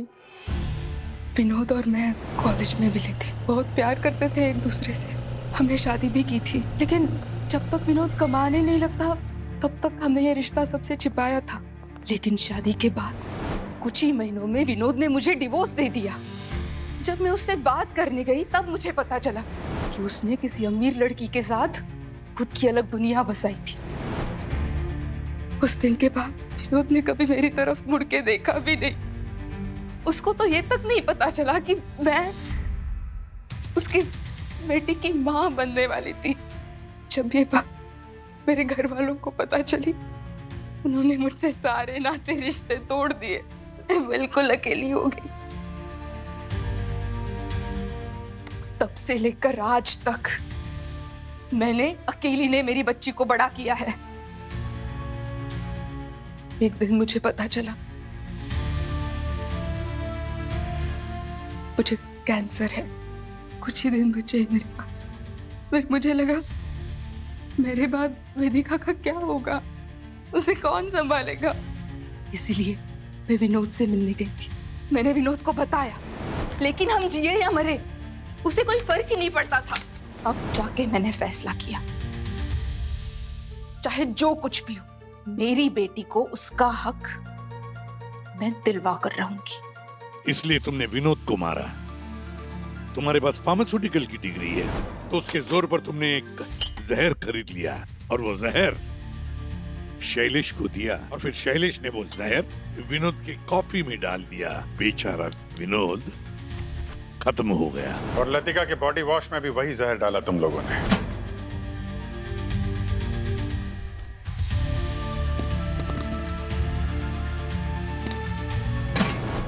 विनोद और मैं कॉलेज में मिले थे, बहुत प्यार करते थे एक दूसरे से, हमने शादी भी की थी। लेकिन जब तक विनोद कमाने नहीं लगता तब तक हमने ये रिश्ता सबसे छिपाया था। लेकिन शादी के बाद कुछ ही महीनों में विनोद ने मुझे डिवोर्स दे दिया। जब मैं उससे बात करने गई तब मुझे पता चला कि उसने किसी अमीर लड़की के साथ खुद की अलग दुनिया बसाई थी। उस दिन के बाद विनोद ने कभी मेरी तरफ मुड़ के देखा भी नहीं। उसको तो ये तक नहीं पता चला कि मैं उसकी बेटी की मां बनने वाली थी। जब ये बात मेरे घर वालों को पता चली, उन्होंने मुझसे सारे नाते रिश्ते तोड़ दिए। मैं बिल्कुल अकेली हो गई। तब से लेकर आज तक मैंने अकेली ने मेरी बच्ची को बड़ा किया है। एक दिन मुझे पता चला मुझे कैंसर है। कुछ ही दिन बचे मेरे पास। फिर मुझे लगा मेरे बाद वेदिका का क्या होगा, उसे कौन संभालेगा। इसीलिए मैं विनोद से मिलने गई थी। मैंने विनोद को बताया, लेकिन हम जिए या मरे उसे कोई फर्क ही नहीं पड़ता था। अब जाके मैंने फैसला किया, चाहे जो कुछ भी हो, मेरी बेटी को उसका हक मैं दिलवा कर रहूंगी। इसलिए तुमने विनोद को मारा। तुम्हारे पास फार्मास्यूटिकल की डिग्री है, तो उसके जोर पर तुमने एक जहर खरीद लिया और वो जहर शैलेश को दिया, और फिर शैलेश ने वो जहर विनोद के कॉफी में डाल दिया। बेचारा विनोद खत्म हो गया। और लतिका के बॉडी वॉश में भी वही जहर डाला तुम लोगों ने।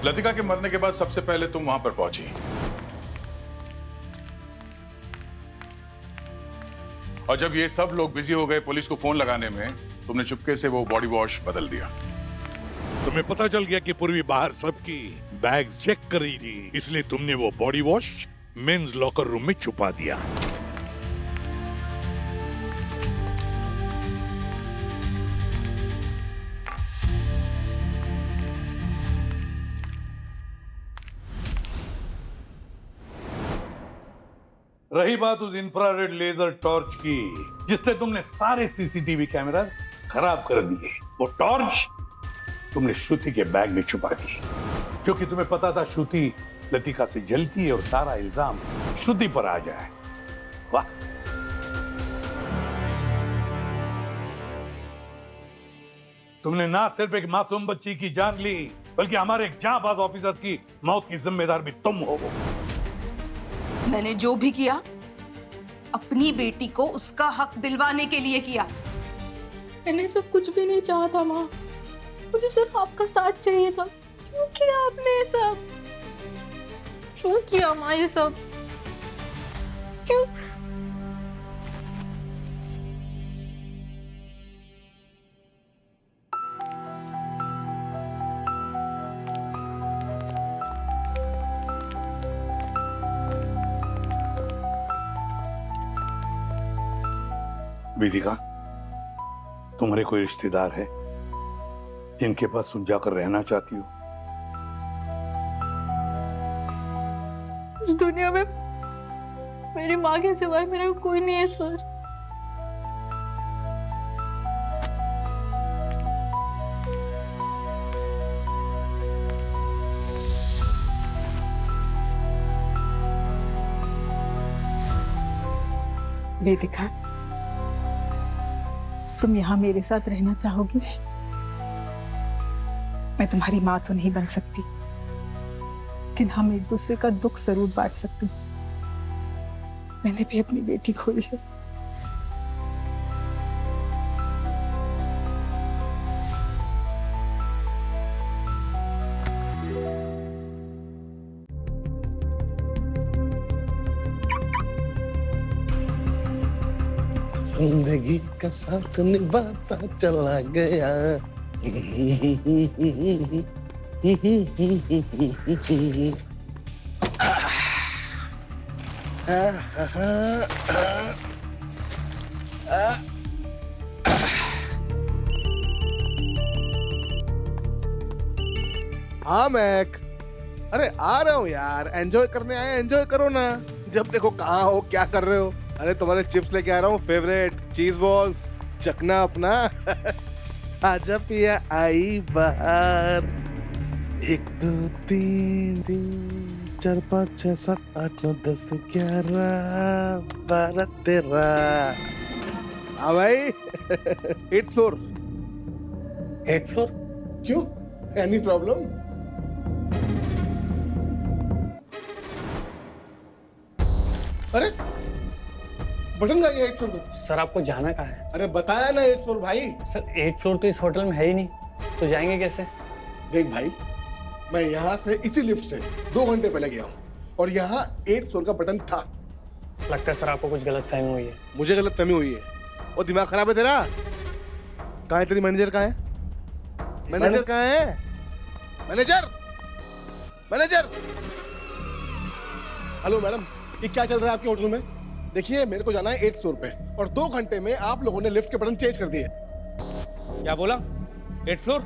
लतिका के मरने के बाद सबसे पहले तुम वहां पर पहुंची, और जब ये सब लोग बिजी हो गए पुलिस को फोन लगाने में, तुमने चुपके से वो बॉडी वॉश बदल दिया। तुम्हें पता चल गया कि पूर्वी बाहर सबकी बैग्स चेक कर रही थी, इसलिए तुमने वो body wash men's locker room में छुपा दिया। रही बात उस इंफ्रारेड लेजर टॉर्च की जिससे तुमने सारे सीसीटीवी कैमरा खराब कर दिए, वो टॉर्च तुमने श्रुति के बैग में छुपा दी, क्योंकि तुम्हें पता था श्रुति लतिका से जलती है और सारा इल्जाम श्रुति पर आ जाए। वाह, तुमने ना सिर्फ एक मासूम बच्ची की जान ली, बल्कि हमारे एक जांबाज ऑफिसर की मौत की जिम्मेदार भी तुम हो। मैंने जो भी किया अपनी बेटी को उसका हक दिलवाने के लिए किया। मैंने सब कुछ भी नहीं चाहा था माँ, मुझे सिर्फ आपका साथ चाहिए था। क्यों किया आपने ये सब? क्यों किया माँ ये सब? क्यों? वेदिका, तुम्हारे कोई रिश्तेदार है जिनके पास तुम जाकर रहना चाहती हो? इस दुनिया में मेरी माँ के सिवाय मेरा कोई नहीं है सर। वेदिका, तुम यहाँ मेरे साथ रहना चाहोगी? मैं तुम्हारी माँ तो नहीं बन सकती, लेकिन हम एक दूसरे का दुख जरूर बांट सकते हैं। मैंने भी अपनी बेटी खोई है। जिंदगी का साथ निभाता चला गया। हाँ मैक, अरे आ रहा हूँ यार, एंजॉय करने आए, एंजॉय करो ना। जब देखो कहाँ हो, क्या कर रहे हो? अरे तुम्हारे चिप्स लेके आ रहा हूँ, फेवरेट चीज बॉल्स, चखना अपना। आजा पिया आई बाहर। 1 2 3 4 5 6 7 8 9 10 11 12 13। हाँ भाई। 8th floor. 8th floor? क्यों? Any problem? अरे बटन का 8th फ्लोर को। सर आपको जाना कहाँ है? अरे बताया ना 8th फ्लोर भाई। सर 8th फ्लोर तो इस होटल में है ही नहीं, तो जाएंगे कैसे? देख भाई, मैं यहाँ से इसी लिफ्ट से 2 घंटे पहले गया हूँ और यहाँ 8th फ्लोर का बटन था। लगता है सर आपको कुछ गलतफहमी हुई है। मुझे गलतफहमी हुई है। और दिमाग खराब है तेरा? कहाँ है तेरी मैनेजर? कहाँ है मैनेजर? कहाँ है मैनेजर? मैनेजर! हेलो मैडम, ये क्या चल रहा है आपके होटल में? देखिए मेरे को जाना है 8th फ्लोर पे और 2 घंटे में आप लोगों ने लिफ्ट के बटन चेंज कर दिए। क्या बोला? 8th floor?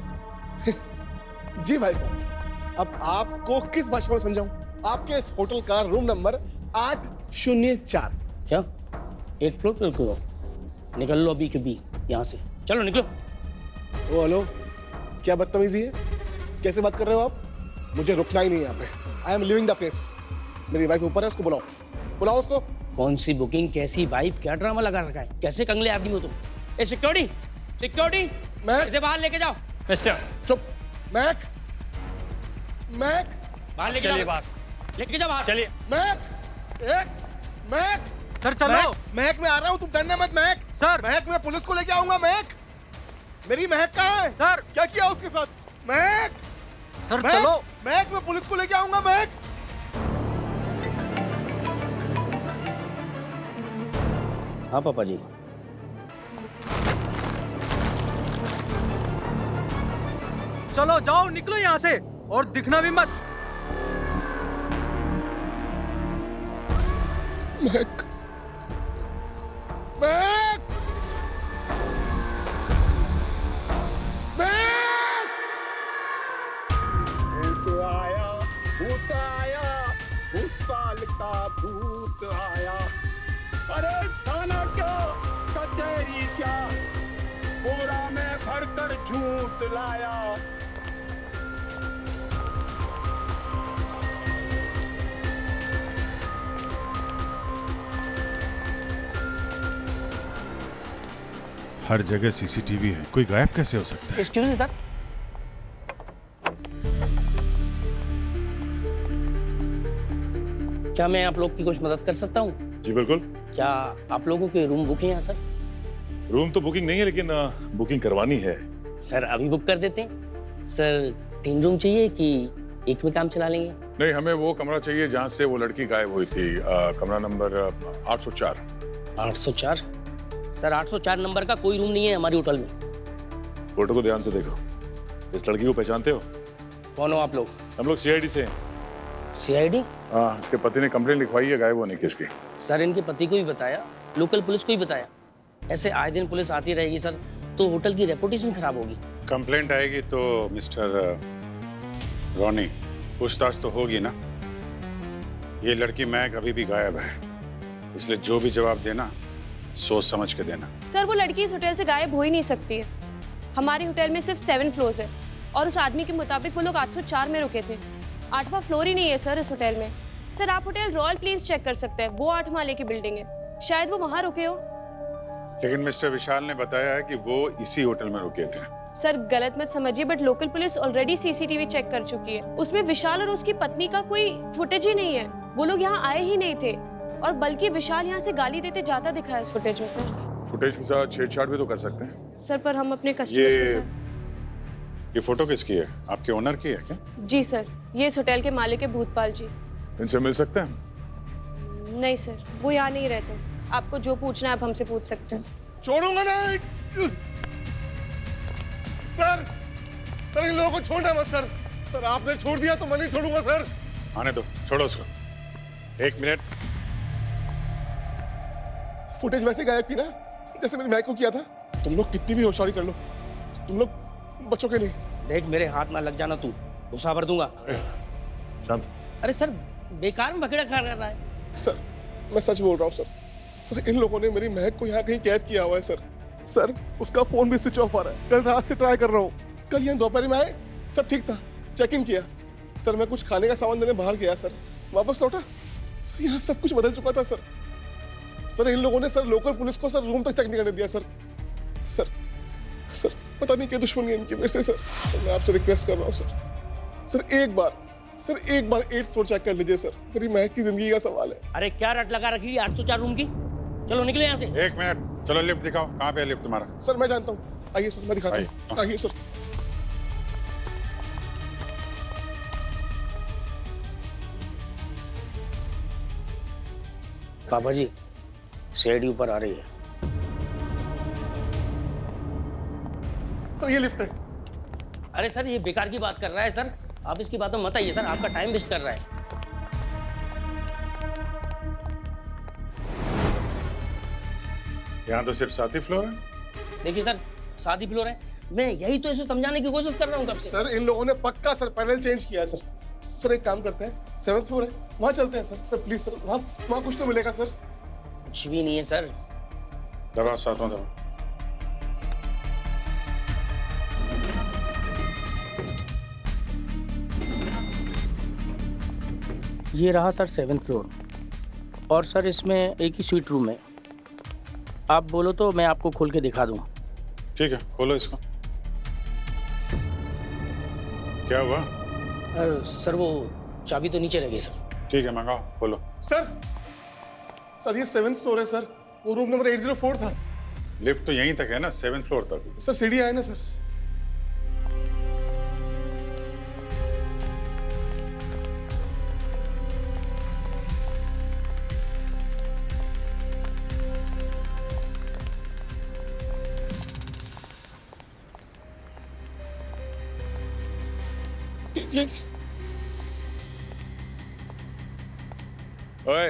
जी भाई साहब, अब आपको किस भाषा में समझाऊं? आपके इस होटल का रूम नंबर 804। क्या 8th फ्लोर पे रुके हो? निकल लो अभी के भी यहाँ से, चलो निकलो। ओ हेलो, क्या बदतमीजी है? कैसे बात कर रहे हो आप? मुझे रुकना ही नहीं यहाँ पे। I am living the place. मेरी वाइफ ऊपर है, उसको बुलाओ, बुलाओ उसको। कौन सी बुकिंग, कैसी वाइफ, क्या ड्रामा लगा रखा है? कैसे कंगले आदमी हो तुम? ए सिक्योरिटी, सिक्योरिटी, मैं इसे बाहर लेके जाओ। मिस्टर चुप। मैक, मैक, बाहर लेके जाओ, बाहर लेके जाओ बाहर। चलिए। मैक, एक मैक। सर चलो। महक में आ रहा हूँ, तुम डरना मत महक। सर महक मैं पुलिस को लेके आऊंगा। महक, मेरी महक कहाँ है? सर क्या किया उसके साथ? महक, सर महक, चलो। महक मैं पुलिस को लेके आऊंगा। महक, हाँ पापा जी। चलो जाओ, निकलो यहाँ से और दिखना भी मत। महक, महक, महक। भूत आया, भूत आया, उस साल का भूत आया। अरे थाना क्या, कचहरी क्या, बोरा में भरकर झूठ लाया। हर जगह सीसीटीवी है, कोई गायब कैसे हो सकता है? एक्सक्यूज मी सर, क्या मैं आप लोग की कुछ मदद कर सकता हूँ? जी बिल्कुल। क्या आप लोगों के रूम बुक है यहाँ सर? रूम तो बुकिंग नहीं है, लेकिन बुकिंग करवानी है। सर अभी बुक कर देते हैं। सर 3 रूम चाहिए कि एक में काम चला लेंगे? नहीं, हमें वो कमरा चाहिए जहाँ से वो लड़की गायब हुई थी। कमरा नंबर 804। 804? सर 804 नंबर का कोई रूम नहीं है हमारे होटल में। फोटो को ध्यान से देखो। इस लड़की को पहचानते हो? कौन हो आप लोग? हम लोग सीआईडी से हैं। सीआईडी? हाँ, इसके पति ने कंप्लेंट लिखवाई है गायब होने की इसकी। सर इनके पति को भी बताया, लोकल पुलिस को भी बताया। ऐसे आए दिन पुलिस आती रहेगी सर, तो होटल की रेपुटेशन खराब होगी। कंप्लेंट आएगी तो मिस्टर रॉनी, पूछताछ तो होगी ना। ये लड़की महक अभी भी गायब है, इसलिए जो भी जवाब देना सोच समझ के देना। सर वो लड़की इस होटल से गायब हो ही नहीं सकती है। हमारे होटल में सिर्फ 7 फ्लोर्स है और उस आदमी के मुताबिक वो लोग 804 में रुके थे। 8वां फ्लोर ही नहीं है सर इस होटल में। सर आप होटल रॉयल प्लेस चेक कर सकते हैं, वो 8 माले की बिल्डिंग है, शायद वो वहाँ रुके हो। लेकिन मिस्टर विशाल ने बताया है कि वो इसी होटल में रुके थे। सर गलत मत समझिए, but local police already CCTV check कर चुकी है। उसमें विशाल और उसकी पत्नी का कोई फुटेज ही नहीं है। वो लोग यहाँ आए ही नहीं थे और बल्कि विशाल यहाँ से गाली देते जाता दिखा है इस फुटेज में। सर फुटेज के साथ छेड़छाड़ भी तो कर सकते हैं। सर पर हम अपने कस्टमर्स के साथ। ये फोटो किसकी है? आपके ओनर की है क्या? जी सर, ये इस होटल के मालिक है भूतपाल जी। इनसे मिल सकते हैं? नहीं सर, वो यहाँ नहीं रहते। आपको जो पूछना है आप हमसे पूछ सकते हैं। छोड़ूंगा नहीं सर। सर इन लोगों को छोड़ना मत सर। सर आपने छोड़ दिया तो मैं नहीं छोड़ूंगा सर। आने दो, छोड़ो उसको। 1 मिनट। फुटेज वैसे गायब की ना जैसे मेरी मैक को किया था। तुम लोग कितनी भी होशियारी कर लो, तुम लोग बचोगे नहीं। देख मेरे हाथ ना लग जाना, तू गुस्सा भर दूंगा। शांत। अरे सर बेकार में भगड़ा खा रहा है। सर मैं सच बोल रहा हूँ सर। सर इन लोगों ने मेरी महक को यहाँ कहीं कैद किया हुआ है सर। सर उसका फोन भी स्विच ऑफ आ रहा है। कल रात से ट्राई कर रहा हूँ। कल यहाँ दोपहर में आए, सब ठीक था, चेक इन किया सर। मैं कुछ खाने का सामान देने बाहर गया सर, वापस लौटा सर, यहाँ सब कुछ बदल चुका था सर। सर इन लोगों ने सर लोकल पुलिस को सर रूम तक चेक नहीं करने दिया सर। सर सर पता नहीं क्या दुश्मनी है इनकी मेरे से सर। मैं आपसे रिक्वेस्ट कर रहा हूँ सर। सर एक बार 8th फ्लोर चेक कर लीजिए सर। मेरी महक की जिंदगी का सवाल है। अरे क्या रट लगा रखी है 804 रूम की। चलो निकले यहाँ से। 1 मिनट, चलो लिफ्ट दिखाओ, कहाँ पे है लिफ्ट तुम्हारा? सर मैं जानता हूँ, आइए सर मैं दिखाता हूँ। आइए सर। पापा जी सीढ़ी ऊपर आ रही है। सर ये लिफ्ट है। अरे सर ये बेकार की बात कर रहा है सर, आप इसकी बातों मत आइए सर, आपका टाइम वेस्ट कर रहा है। यहाँ तो सिर्फ 7 ही फ्लोर है। देखिए सर 7 ही फ्लोर है, मैं यही तो इसे समझाने की कोशिश कर रहा हूँ कब से। सर इन लोगों ने पक्का सर पैनल चेंज किया है सर। सर एक काम करते हैं, 7th फ्लोर है वहाँ चलते हैं सर। प्लीज सर वहाँ कुछ तो मिलेगा सर। कुछ भी नहीं है सर। दबाओ 7वां दबाओ। ये रहा सर 7th फ्लोर, और सर इसमें एक ही स्वीट रूम है। आप बोलो तो मैं आपको खोल के दिखा दूँ। ठीक है, खोलो इसको। क्या हुआ? सर वो चाबी तो नीचे रह गई सर। ठीक है, मंगाओ, खोलो। सर ये 7th फ्लोर है सर, वो रूम नंबर 804 था। लिफ्ट तो यहीं तक है ना, 7th फ्लोर तक। सर सीढ़ी है ना सर। ओए,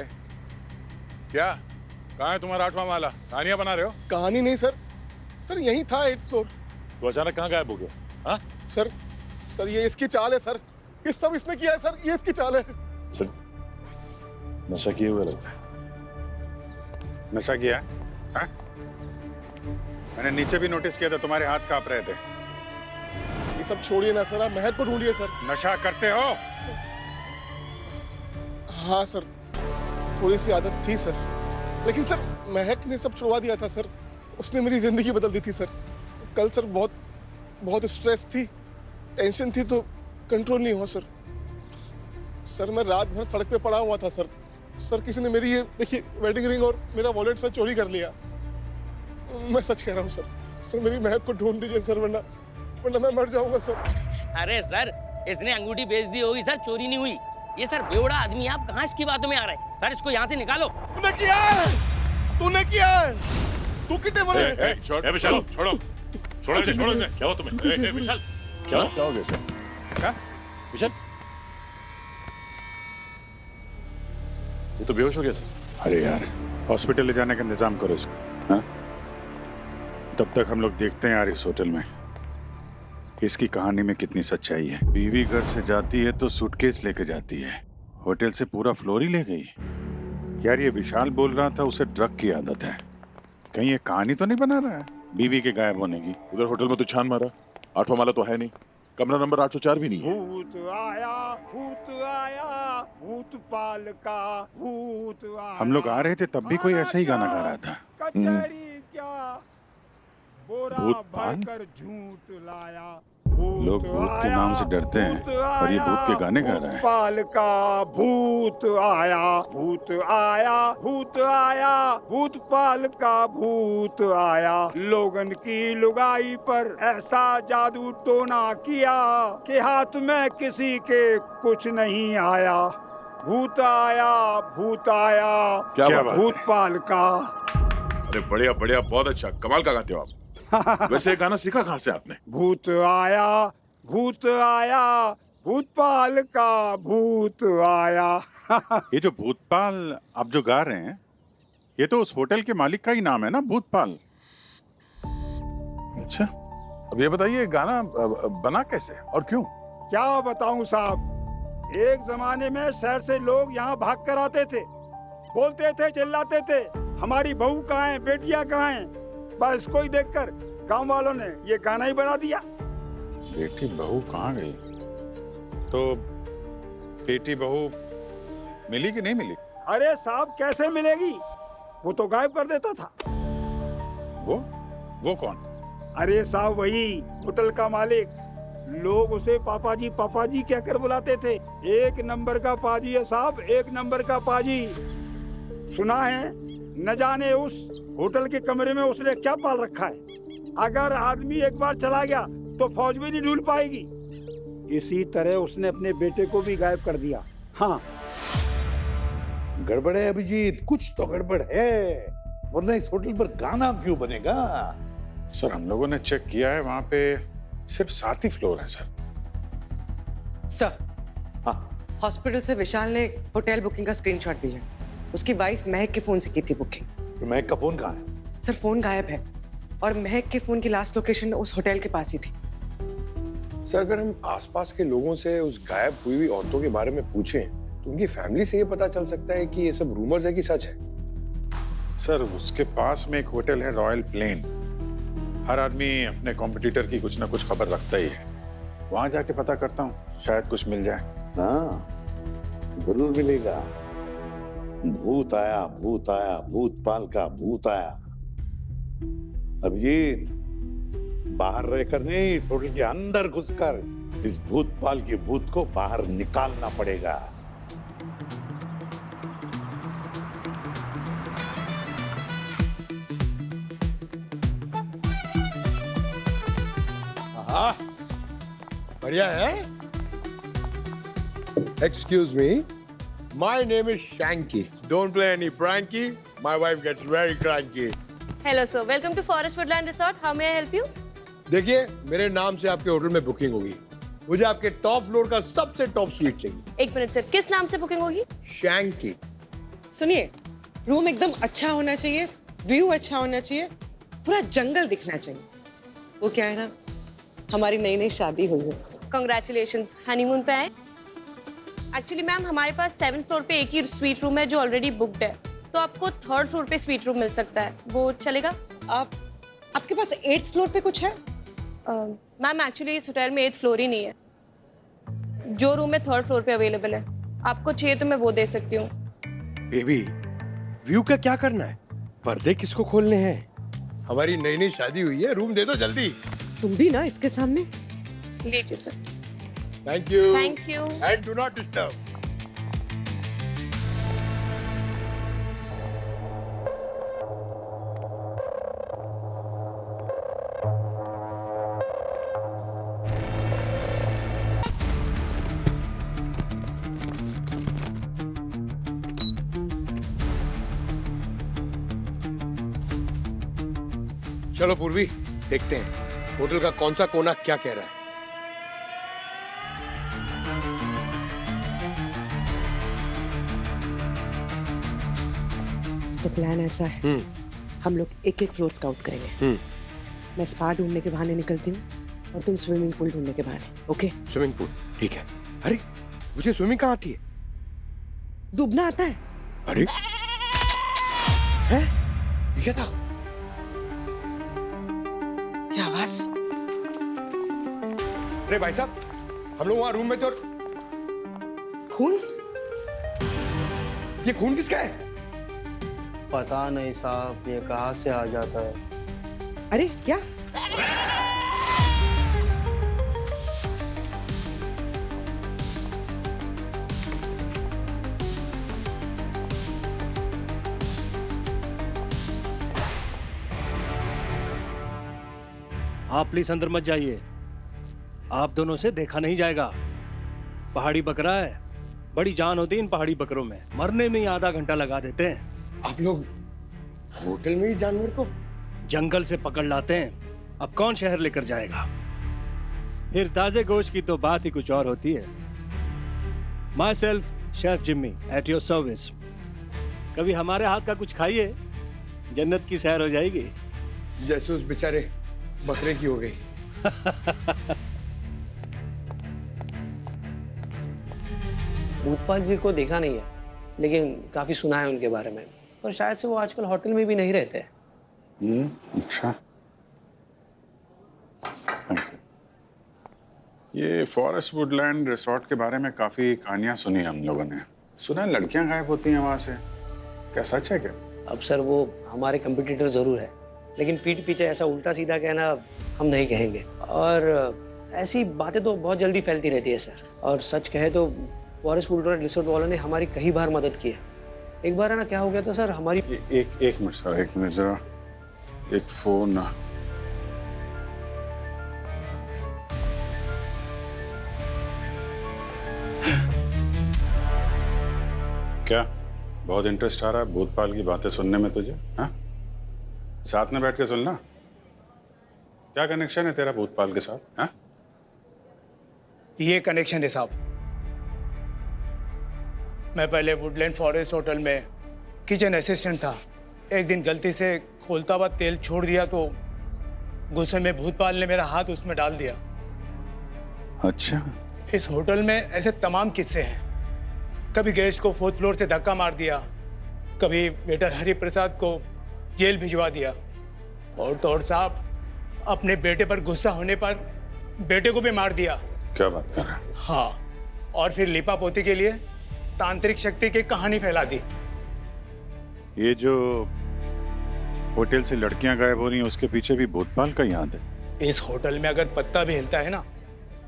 क्या? कहाँ है तुम्हारा 8वां माला? कहानियां बना रहे हो? कहानी नहीं सर, सर यही था 8th फ्लोर। तो अचानक कहाँ गायब हो गया? हाँ? सर ये इसकी चाल है सर। ये सब इसने किया है सर, ये इसकी चाल है। चल, नशा किए हुए लगता है। नशा किया है? हाँ? मैंने नीचे भी नोटिस किया था, तुम्हारे हाथ कांप रहे थे। ये सब छोड़िए ना सर, आप महक को ढूंढिए सर। नशा करते हो? हाँ सर, थोड़ी सी आदत थी सर, लेकिन सर महक ने सब छुड़वा दिया था सर। उसने मेरी जिंदगी बदल दी थी सर। कल सर बहुत स्ट्रेस थी, टेंशन थी, तो कंट्रोल नहीं हुआ सर। सर मैं रात भर सड़क पे पड़ा हुआ था सर। सर किसी ने मेरी ये देखिए वेडिंग रिंग और मेरा वॉलेट सर चोरी कर लिया। मैं सच कह रहा हूँ सर। सर मेरी महक को ढूंढ दीजिए सर, वरना मैं मर जाऊंगा सर। अरे सर इसने अंगूठी बेच दी होगी सर, चोरी नहीं हुई। ये सर बेवड़ा आदमी, आप कहाँ इसकी बातों में आ रहे हैं? सर इसको यहाँ से निकालो। तूने किया है, तूने किया है। तू कितने बड़े? विशाल, छोड़ो इसे। क्या हुआ तुम्हें? विशाल, क्या हो गया सर? क्या? विशाल, ये तो बेहोश हो गया सर। अरे यार, हॉस्पिटल ले जाने का इंतजाम करो इसको। हाँ? तब तक हम लोग देखते हैं यार इस होटल में इसकी कहानी में कितनी सच्चाई है। बीवी घर से जाती है तो सूटकेस लेके जाती है, होटल से पूरा फ्लोर ही ले गई। यार ये विशाल बोल रहा था उसे ड्रग की आदत है, कहीं ये कहानी तो नहीं बना रहा है बीवी के गायब होने की? उधर होटल में तो छान मारा, 8वां माला तो है नहीं, कमरा नंबर 804 भी नहीं है। भूत आया, भूत पाल का भूत आया। हम लोग आ रहे थे तब भी कोई ऐसा ही गाना गा रहा था। कचहरी क्या बोरा भरकर झूठ लाया। लोग भूत के नाम से डरते हैं और ये भूत के गाने गा रहा है। पाल का भूत आया, भूत आया, भूत आया, भूत पाल का भूत आया। लोगन की लुगाई पर ऐसा जादू टोना किया कि हाथ में किसी के कुछ नहीं आया। भूत आया, भूत आया, क्या बात? भूत पाल का। अरे बढ़िया, बहुत अच्छा, कमाल का गाते हो आप। वैसे ये गाना सीखा कहाँ से आपने? भूत आया, भूत आया, भूतपाल का भूत आया। ये जो भूतपाल आप जो गा रहे हैं, ये तो उस होटल के मालिक का ही नाम है ना, भूतपाल। अच्छा, अब ये बताइए गाना बना कैसे और क्यों? क्या बताऊं साहब, एक जमाने में शहर से लोग यहाँ भाग कर आते थे, बोलते थे, चिल्लाते थे, हमारी बहू कहाँ है, बेटियां कहाँ हैं। बस इसको ही देखकर गांव वालों ने ये गाना ही बना दिया। बेटी बहू कहाँ गई? तो बेटी बहू मिली कि नहीं मिली? अरे साहब कैसे मिलेगी, वो तो गायब कर देता था। वो कौन? अरे साहब वही होटल का मालिक। लोग उसे पापा जी कहकर बुलाते थे। एक नंबर का पाजी है साहब, एक नंबर का पाजी। सुना है न जाने उस होटल के कमरे में उसने क्या पाल रखा है। अगर आदमी एक बार चला गया तो फौज भी नहीं ढूंढ पाएगी। इसी तरह उसने अपने बेटे को भी गायब कर दिया। हाँ, गड़बड़ है अभिजीत, कुछ तो गड़बड़ है, वरना इस होटल पर गाना क्यों बनेगा? सर हम लोगों ने चेक किया है, वहां पे सिर्फ 7 ही फ्लोर है सर। सर, हॉस्पिटल से विशाल ने होटल बुकिंग का स्क्रीनशॉट भेजा। उसकी वाइफ महक के फोन से की थी बुकिंग। महक का फोन कहाँ है? सर फोन गायब है और महक के फोन की लास्ट लोकेशन उस होटल के पास ही थी। सर अगर हम आसपास के लोगों से उस गायब हुई हुई औरतों के बारे में पूछें तो उनकी फैमिली से ये पता चल सकता है कि ये सब रूमर्स है कि सच है। सर उसके पास में एक होटल है रॉयल प्लेन। हर आदमी अपने कॉम्पिटिटर की कुछ ना कुछ खबर रखता ही है। वहां जाके पता करता हूँ, शायद कुछ मिल जाए। हाँ जरूर मिलेगा। भूत आया, भूत आया, भूतपाल का भूत आया। अभिजीत बाहर रहकर नहीं, इस होटल के अंदर घुसकर इस भूतपाल के भूत को बाहर निकालना पड़ेगा। हाँ बढ़िया है। Excuse me, my name is Shanky. Don't play any pranky. My wife gets very cranky. Hello sir, welcome to Forest Woodland Resort. How may I help you? देखिए मेरे नाम से आपके होटल में बुकिंग होगी। मुझे आपके टॉप फ्लोर का सबसे टॉप स्वीट चाहिए। एक मिनट सर, किस नाम से बुकिंग होगी? शैंकी। सुनिए, रूम एकदम अच्छा होना चाहिए, व्यू अच्छा होना चाहिए, पूरा जंगल दिखना चाहिए। वो क्या है ना, हमारी नई नई शादी हुई है। Congratulations, हनीमून पे आए? एक्चुअली मैम हमारे पास 7th फ्लोर पे एक ही स्वीट रूम है जो ऑलरेडी बुक्ड है, तो आपको 3rd फ्लोर पे स्वीट रूम मिल सकता है, वो चलेगा? आपके पास 8th फ्लोर पे कुछ है? मैम एक्चुअली इस होटल में 8th फ्लोर ही नहीं है। जो रूम है 3rd फ्लोर पे अवेलेबल है, आपको चाहिए तो मैं वो दे सकती हूँ। बेबी व्यू का क्या करना है, पर्दे किसको खोलने हैं? हमारी नई नई शादी हुई है, रूम दे दो जल्दी। तुम भी ना इसके सामने। लीजिए sir. Thank you. Thank you. And do not disturb. चलो पूर्वी देखते हैं होटल का कौन सा कोना क्या कह रहा है। तो प्लान ऐसा है, हम लोग एक एक फ्लोर स्काउट करेंगे। मैं स्पा ढूंढने के बहाने निकलती हूँ और तुम स्विमिंग पूल ढूंढने के बहाने। ओके? स्विमिंग पूल ठीक है। अरे मुझे स्विमिंग कहाँ आती है? डूबना आता है। अरे हैं? ये क्या था? क्या आवाज? अरे भाई साहब, हम लोग वहां रूम में थे और खून? ये खून किसका है? पता नहीं साहब, ये कहाँ से आ जाता है। अरे क्या? आप प्लीज अंदर मत जाइए, आप दोनों से देखा नहीं जाएगा। पहाड़ी बकरा है, बड़ी जान होती है इन पहाड़ी बकरों में, मरने में ही आधा घंटा लगा देते हैं। आप लोग होटल में ही जानवर को जंगल से पकड़ लाते हैं, अब कौन शहर लेकर जाएगा? फिर ताजे गोश्त की तो बात ही कुछ और होती है। My self chef Jimmy at your service. कभी हमारे हाथ का कुछ खाइए, जन्नत की सैर हो जाएगी। जैसे उस बेचारे बकरे की हो गई। भूतपाल जी को देखा नहीं है, लेकिन काफी सुना है उनके बारे में, और शायद से वो आजकल होटल में भी नहीं रहते हैं। अच्छा। ये फॉरेस्ट वुडलैंड रिसोर्ट के बारे में काफी कहानियां सुनी हम लोगों ने। सुना है लड़कियां गायब होती हैं वहां से, क्या सच है क्या? अब सर वो हमारे कंपटीटर जरूर है, लेकिन पीठ पीछे ऐसा उल्टा सीधा कहना हम नहीं कहेंगे। और ऐसी बातें तो बहुत जल्दी फैलती रहती है सर। और सच कहे तो फॉरेस्ट वुडलैंड रिसोर्ट वालों ने हमारी कई बार मदद की है। एक बार है ना, क्या हो गया था सर, हमारी एक मिनट सर, एक मिनट जरा, एक फोन। क्या बहुत इंटरेस्ट आ रहा है भूतपाल की बातें सुनने में तुझे? हाँ, साथ में बैठ के सुनना। क्या कनेक्शन है तेरा भूतपाल के साथ? हाँ, ये कनेक्शन है साहब। मैं पहले वुडलैंड फॉरेस्ट होटल में किचन असिस्टेंट था। एक दिन गलती से खोलता हुआ तेल छोड़ दिया तो गुस्से में भूतपाल ने मेरा हाथ उसमें डाल दिया। अच्छा। इस होटल में ऐसे तमाम किस्से हैं। कभी गेस्ट को 4th फ्लोर से धक्का मार दिया, कभी वेटर हरि प्रसाद को जेल भिजवा दिया, और तो और साहब अपने बेटे पर गुस्सा होने पर बेटे को भी मार दिया। क्या बात कर रहा है? हाँ, और फिर लिपा पोती के लिए तांत्रिक शक्ति की कहानी फैला दी। ये जो होटल से लड़कियां गायब हो रही हैं उसके पीछे भी भूतपाल का ही हाथ है। इस होटल में अगर पत्ता भी हिलता है ना,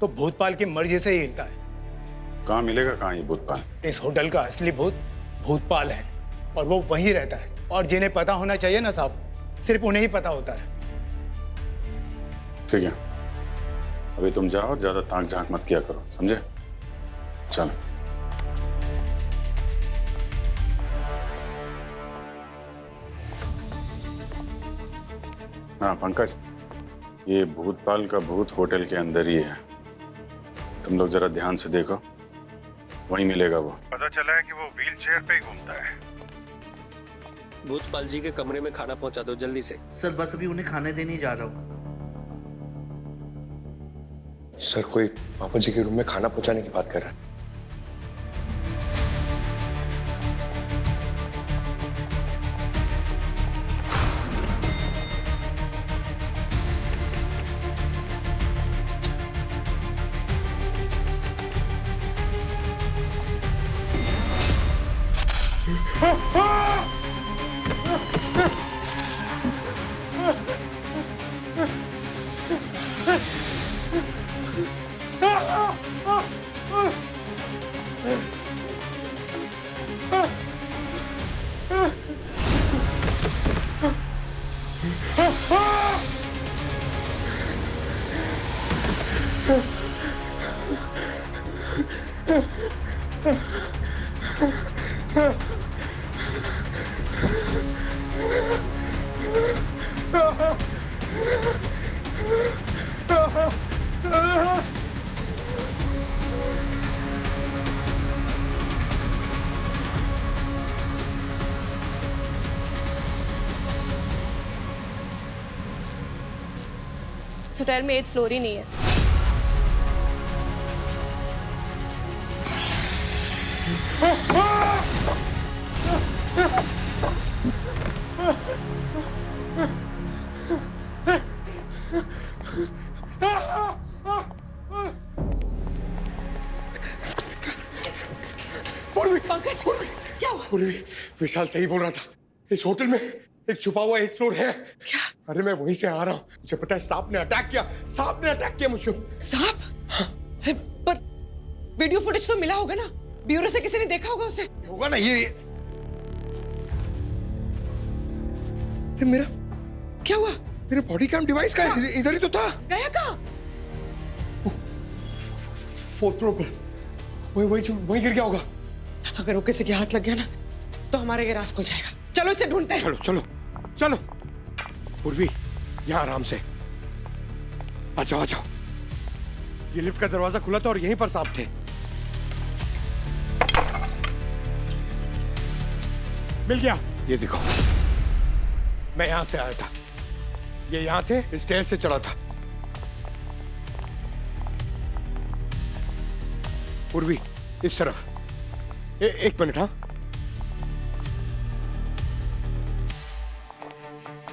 तो भूतपाल की मर्जी से ही हिलता है। कहाँ मिलेगा कहाँ ये भूतपाल? इस होटल का असली भूत भूतपाल है, और वो वहीं रहता है। और जिन्हें पता होना चाहिए ना साहब, सिर्फ उन्हें ही पता होता है। ठीक है, अभी तुम जाओ और ज्यादा ताक झांक मत किया करो, समझे? चलो। हाँ पंकज, ये भूतपाल का भूत होटल के अंदर ही है। तुम लोग जरा ध्यान से देखो, वहीं मिलेगा वो। पता चला है कि वो व्हील चेयर पे ही घूमता है। भूतपाल जी के कमरे में खाना पहुंचा दो जल्दी से। सर बस अभी उन्हें खाने देने जा रहा हूँ। सर कोई पापा जी के रूम में खाना पहुंचाने की बात कर रहा है। इस होटल में 8th फ्लोर ही नहीं है। पंकज, क्या हुआ? पूर्वी, विशाल सही बोल रहा था। इस होटल में एक छुपा हुआ 8th फ्लोर है। क्या? अरे मैं वहीं से आ रहा हूँ। मुझे पता है सांप ने अटैक किया। सांप ने अटैक किया मुझको। सांप? हाँ। पर वीडियो फुटेज तो मिला होगा ना? ब्यूरो से किसी ने देखा होगा उसे? होगा ना। ये मेरा क्या हुआ? मेरे बॉडी कैम डिवाइस का इधर ही तो था। गया कहाँ? 4th फ्लोर पर। वही गिर गया होगा। अगर वो किसी के हाथ लग गया ना, तो हमारा ये राज खुल जाएगा। चलो इसे ढूंढते हैं। चलो चलो चलो। पूर्वी, यहाँ आराम से। आ जाओ आ जाओ। ये लिफ्ट का दरवाजा खुला था और यहीं पर सांप थे। मिल गया। ये देखो, मैं यहां से आया था, ये यहां थे, स्टेयर से चढ़ा था। पूर्वी, इस तरफ। एक मिनट, हाँ,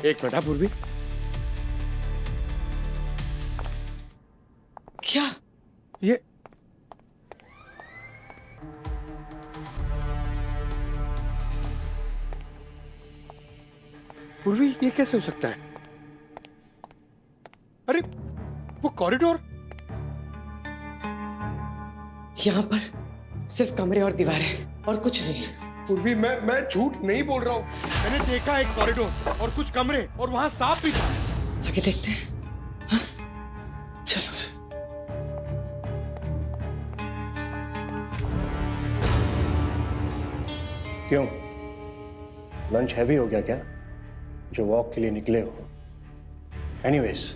एक मिनट। हाँ पूर्वी, क्या ये पूर्वी, ये कैसे हो सकता है? अरे वो कॉरिडोर, यहाँ पर सिर्फ कमरे और दीवार है और कुछ नहीं। पूर्वी, मैं झूठ नहीं बोल रहा हूँ। मैंने देखा एक कॉरिडोर और कुछ कमरे और वहां सांप भी था। आगे देखते हैं। हाँ? चलो। क्यों, लंच हैवी हो गया क्या जो वॉक के लिए निकले हो? एनीवेज,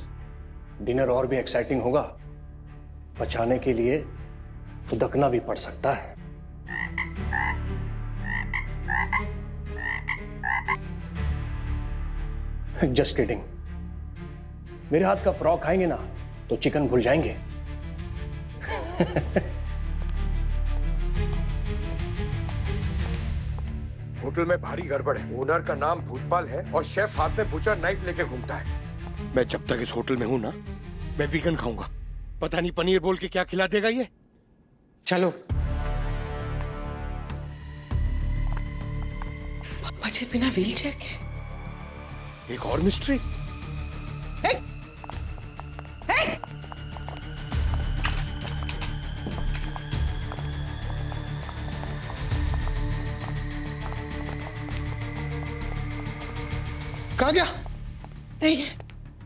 डिनर और भी एक्साइटिंग होगा। पचाने के लिए उदकना भी पड़ सकता है। Just kidding. मेरे हाथ का फ्रॉक खाएंगे ना तो चिकन भूल जाएंगे। होटल में भारी गड़बड़ है। ओनर का नाम भूतपाल है और शेफ हाथ में बुचर नाइफ लेके घूमता है। मैं जब तक इस होटल में हूं ना, मैं वीगन खाऊंगा। पता नहीं पनीर बोल के क्या खिला देगा ये। चलो। पापा जी बिना व्हीलचेयर के। एक और मिस्ट्री। कहाँ गया? नहीं है,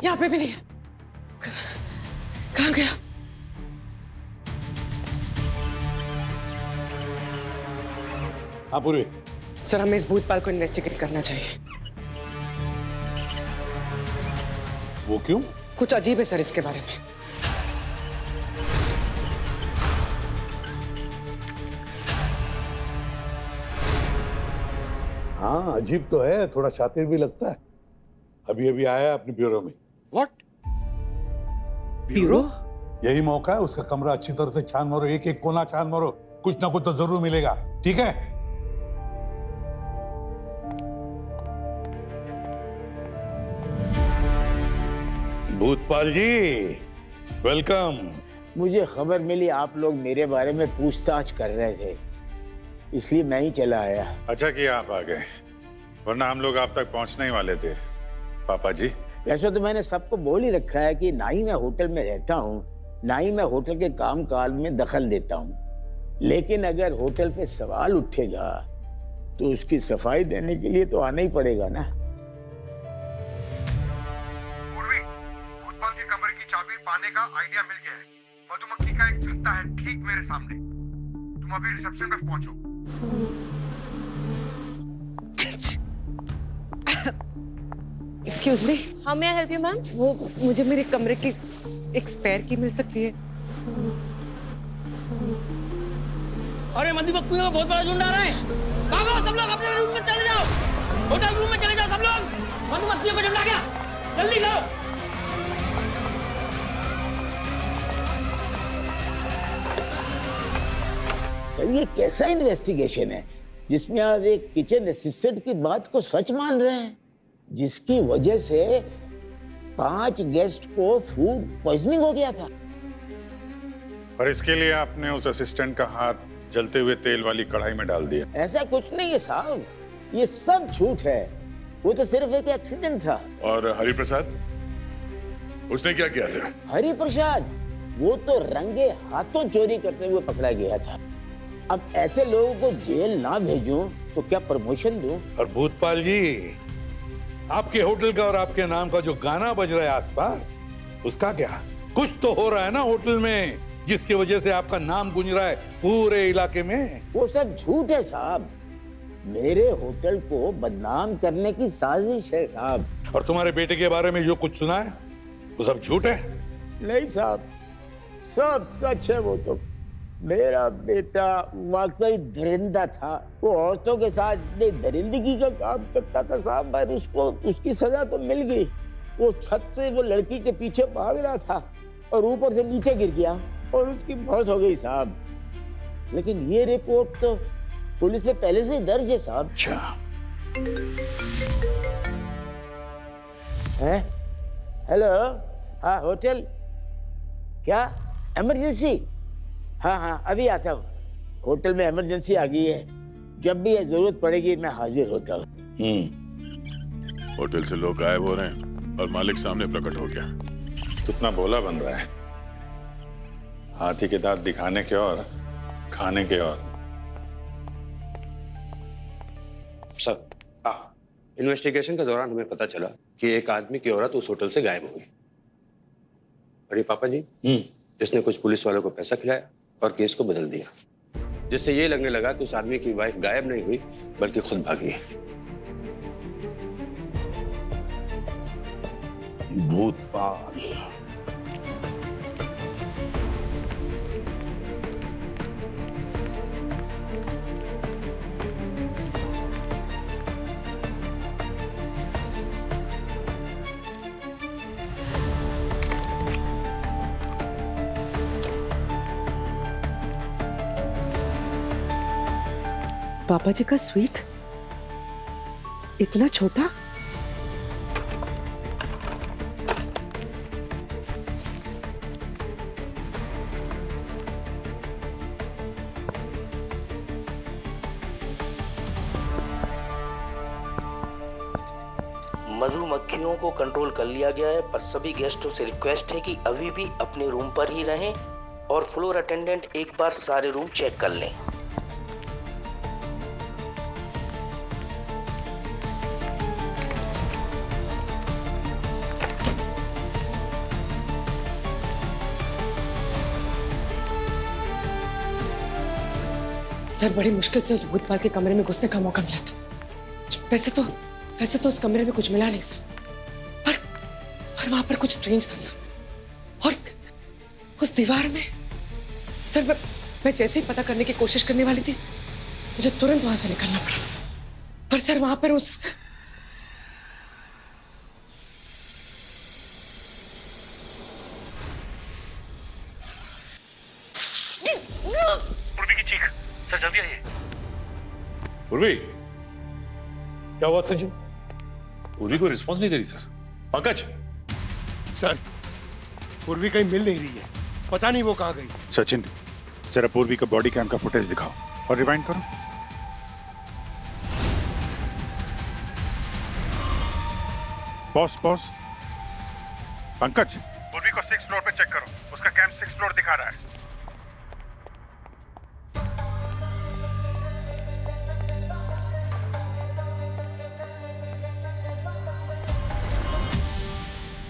यहाँ पे भी नहीं है। कहाँ गया? हाँ पूर्वी। सर, हमें इस भूतपाल को इन्वेस्टिगेट करना चाहिए। वो क्यों? कुछ अजीब है सर इसके बारे में। हाँ अजीब तो है, थोड़ा शातिर भी लगता है। अभी अभी आया अपने ब्यूरो में। व्हाट? ब्यूरो? यही मौका है, उसका कमरा अच्छी तरह से छान मारो, एक एक कोना छान मारो, कुछ ना कुछ तो जरूर मिलेगा। ठीक है? भूतपाल जी, वेलकम। मुझे खबर मिली आप लोग मेरे बारे में पूछताछ कर रहे थे, इसलिए मैं ही चला आया। अच्छा किया आप आ गए, वरना हम लोग आप तक पहुंचने ही वाले थे। पापा जी, वैसे तो मैंने सबको बोल ही रखा है कि ना ही मैं होटल में रहता हूँ, ना ही मैं होटल के काम काज में दखल देता हूँ, लेकिन अगर होटल पे सवाल उठेगा तो उसकी सफाई देने के लिए तो आना ही पड़ेगा ना। भूतपाल के कमरे की चाबी पाने का आइडिया मिल गया है। मधुमक्खी का एक छत्ता है ठीक मेरे सामने। तुम अभी रिसेप्शन पे पहुंचो। एक्सक्यूज मी, हाँ मैं हेल्प यू मैम? वो मुझे मेरे कमरे की एक स्पेयर की मिल सकती है? अरे मधुमक्खियों का बहुत बड़ा झुंड आ रहा है। भागो सब लोग, अपने रूम में चले जाओ। होटल रूम में चले जाओ सब लोग। मधुमक्खियों का झुंड आ गया, जल्दी लाओ। सर, ये कैसा इन्वेस्टिगेशन है जिसमें आप एक किचन असिस्टेंट की बात को सच मान रहे हैं, जिसकी वजह से 5 गेस्ट को फूड पॉइजनिंग हो गया था? और इसके लिए आपने उस असिस्टेंट का हाथ जलते हुए तेल वाली कढ़ाई में डाल दिया। ऐसा कुछ नहीं है साहब, ये सब झूठ है। वो तो सिर्फ एक एक्सीडेंट था। और हरिप्रसाद, उसने क्या किया था? हरिप्रसाद, वो तो रंगे हाथों चोरी करते हुए पकड़ा गया था। अब ऐसे लोगों को जेल ना भेजूं तो क्या प्रमोशन दूं? और भूतपाल जी, आपके होटल का और आपके नाम का जो गाना बज रहा है आसपास, उसका क्या? कुछ तो हो रहा है ना होटल में, जिसकी वजह से आपका नाम गूंज रहा है पूरे इलाके में। वो सब झूठ है साहब। मेरे होटल को बदनाम करने की साजिश है साहब। और तुम्हारे बेटे के बारे में जो कुछ सुना है वो सब झूठ है? नहीं साहब, सब सच है वो तो। मेरा बेटा वाकई दरिंदा था। वो औरतों के साथ इतनी दरिंदगी का काम करता था साहब, पर उसको उसकी सजा तो मिल गई। वो छत से वो लड़की के पीछे भाग रहा था और ऊपर से नीचे गिर गया और उसकी मौत हो गई साहब। लेकिन ये रिपोर्ट तो पुलिस में पहले से ही दर्ज है साहब। हैं? हेलो, हाँ होटल, क्या इमरजेंसी? हाँ हाँ अभी आता हूँ। होटल में इमरजेंसी आ गई है, जब भी ये जरूरत पड़ेगी मैं हाजिर होता हूँ। होटल से लोग गायब हो रहे हैं और मालिक सामने प्रकट हो गया। कितना भोला बन रहा है, हाथी के दांत दिखाने के और खाने के और। सर, इन्वेस्टिगेशन के दौरान हमें पता चला कि एक आदमी की औरत उस होटल से गायब हो गई। अरे पापा जी, जिसने कुछ पुलिस वालों को पैसा खिलाया और केस को बदल दिया, जिससे ये लगने लगा कि उस आदमी की वाइफ गायब नहीं हुई बल्कि खुद भागी है। भूतपाल। पापा जी का स्वीट इतना छोटा? मधुमक्खियों को कंट्रोल कर लिया गया है, पर सभी गेस्टों से रिक्वेस्ट है कि अभी भी अपने रूम पर ही रहें और फ्लोर अटेंडेंट एक बार सारे रूम चेक कर लें। सर बड़ी मुश्किल से उस भूतपाल के कमरे में घुसने का मौका मिला था। वैसे तो उस कमरे में कुछ मिला नहीं सर, पर वहां पर कुछ स्ट्रेंज था सर। और उस दीवार में सर मैं जैसे ही पता करने की कोशिश करने वाली थी, मुझे तुरंत वहां से निकलना पड़ा। पर सर वहां पर उस पूर्वी की चीख। सर जल्दी आइए। पूर्वी, क्या हुआ संजय? पूर्वी को रिस्पॉन्स नहीं दे रही सर। पंकज सर, पूर्वी कहीं मिल नहीं रही है, पता नहीं वो कहाँ गई। सचिन, जरा पूर्वी का बॉडी कैम का फुटेज दिखाओ और रिवाइंड करो। पॉज। पंकज, पूर्वी को 6th फ्लोर पे चेक करो, उसका कैम 6th फ्लोर दिखा रहा है।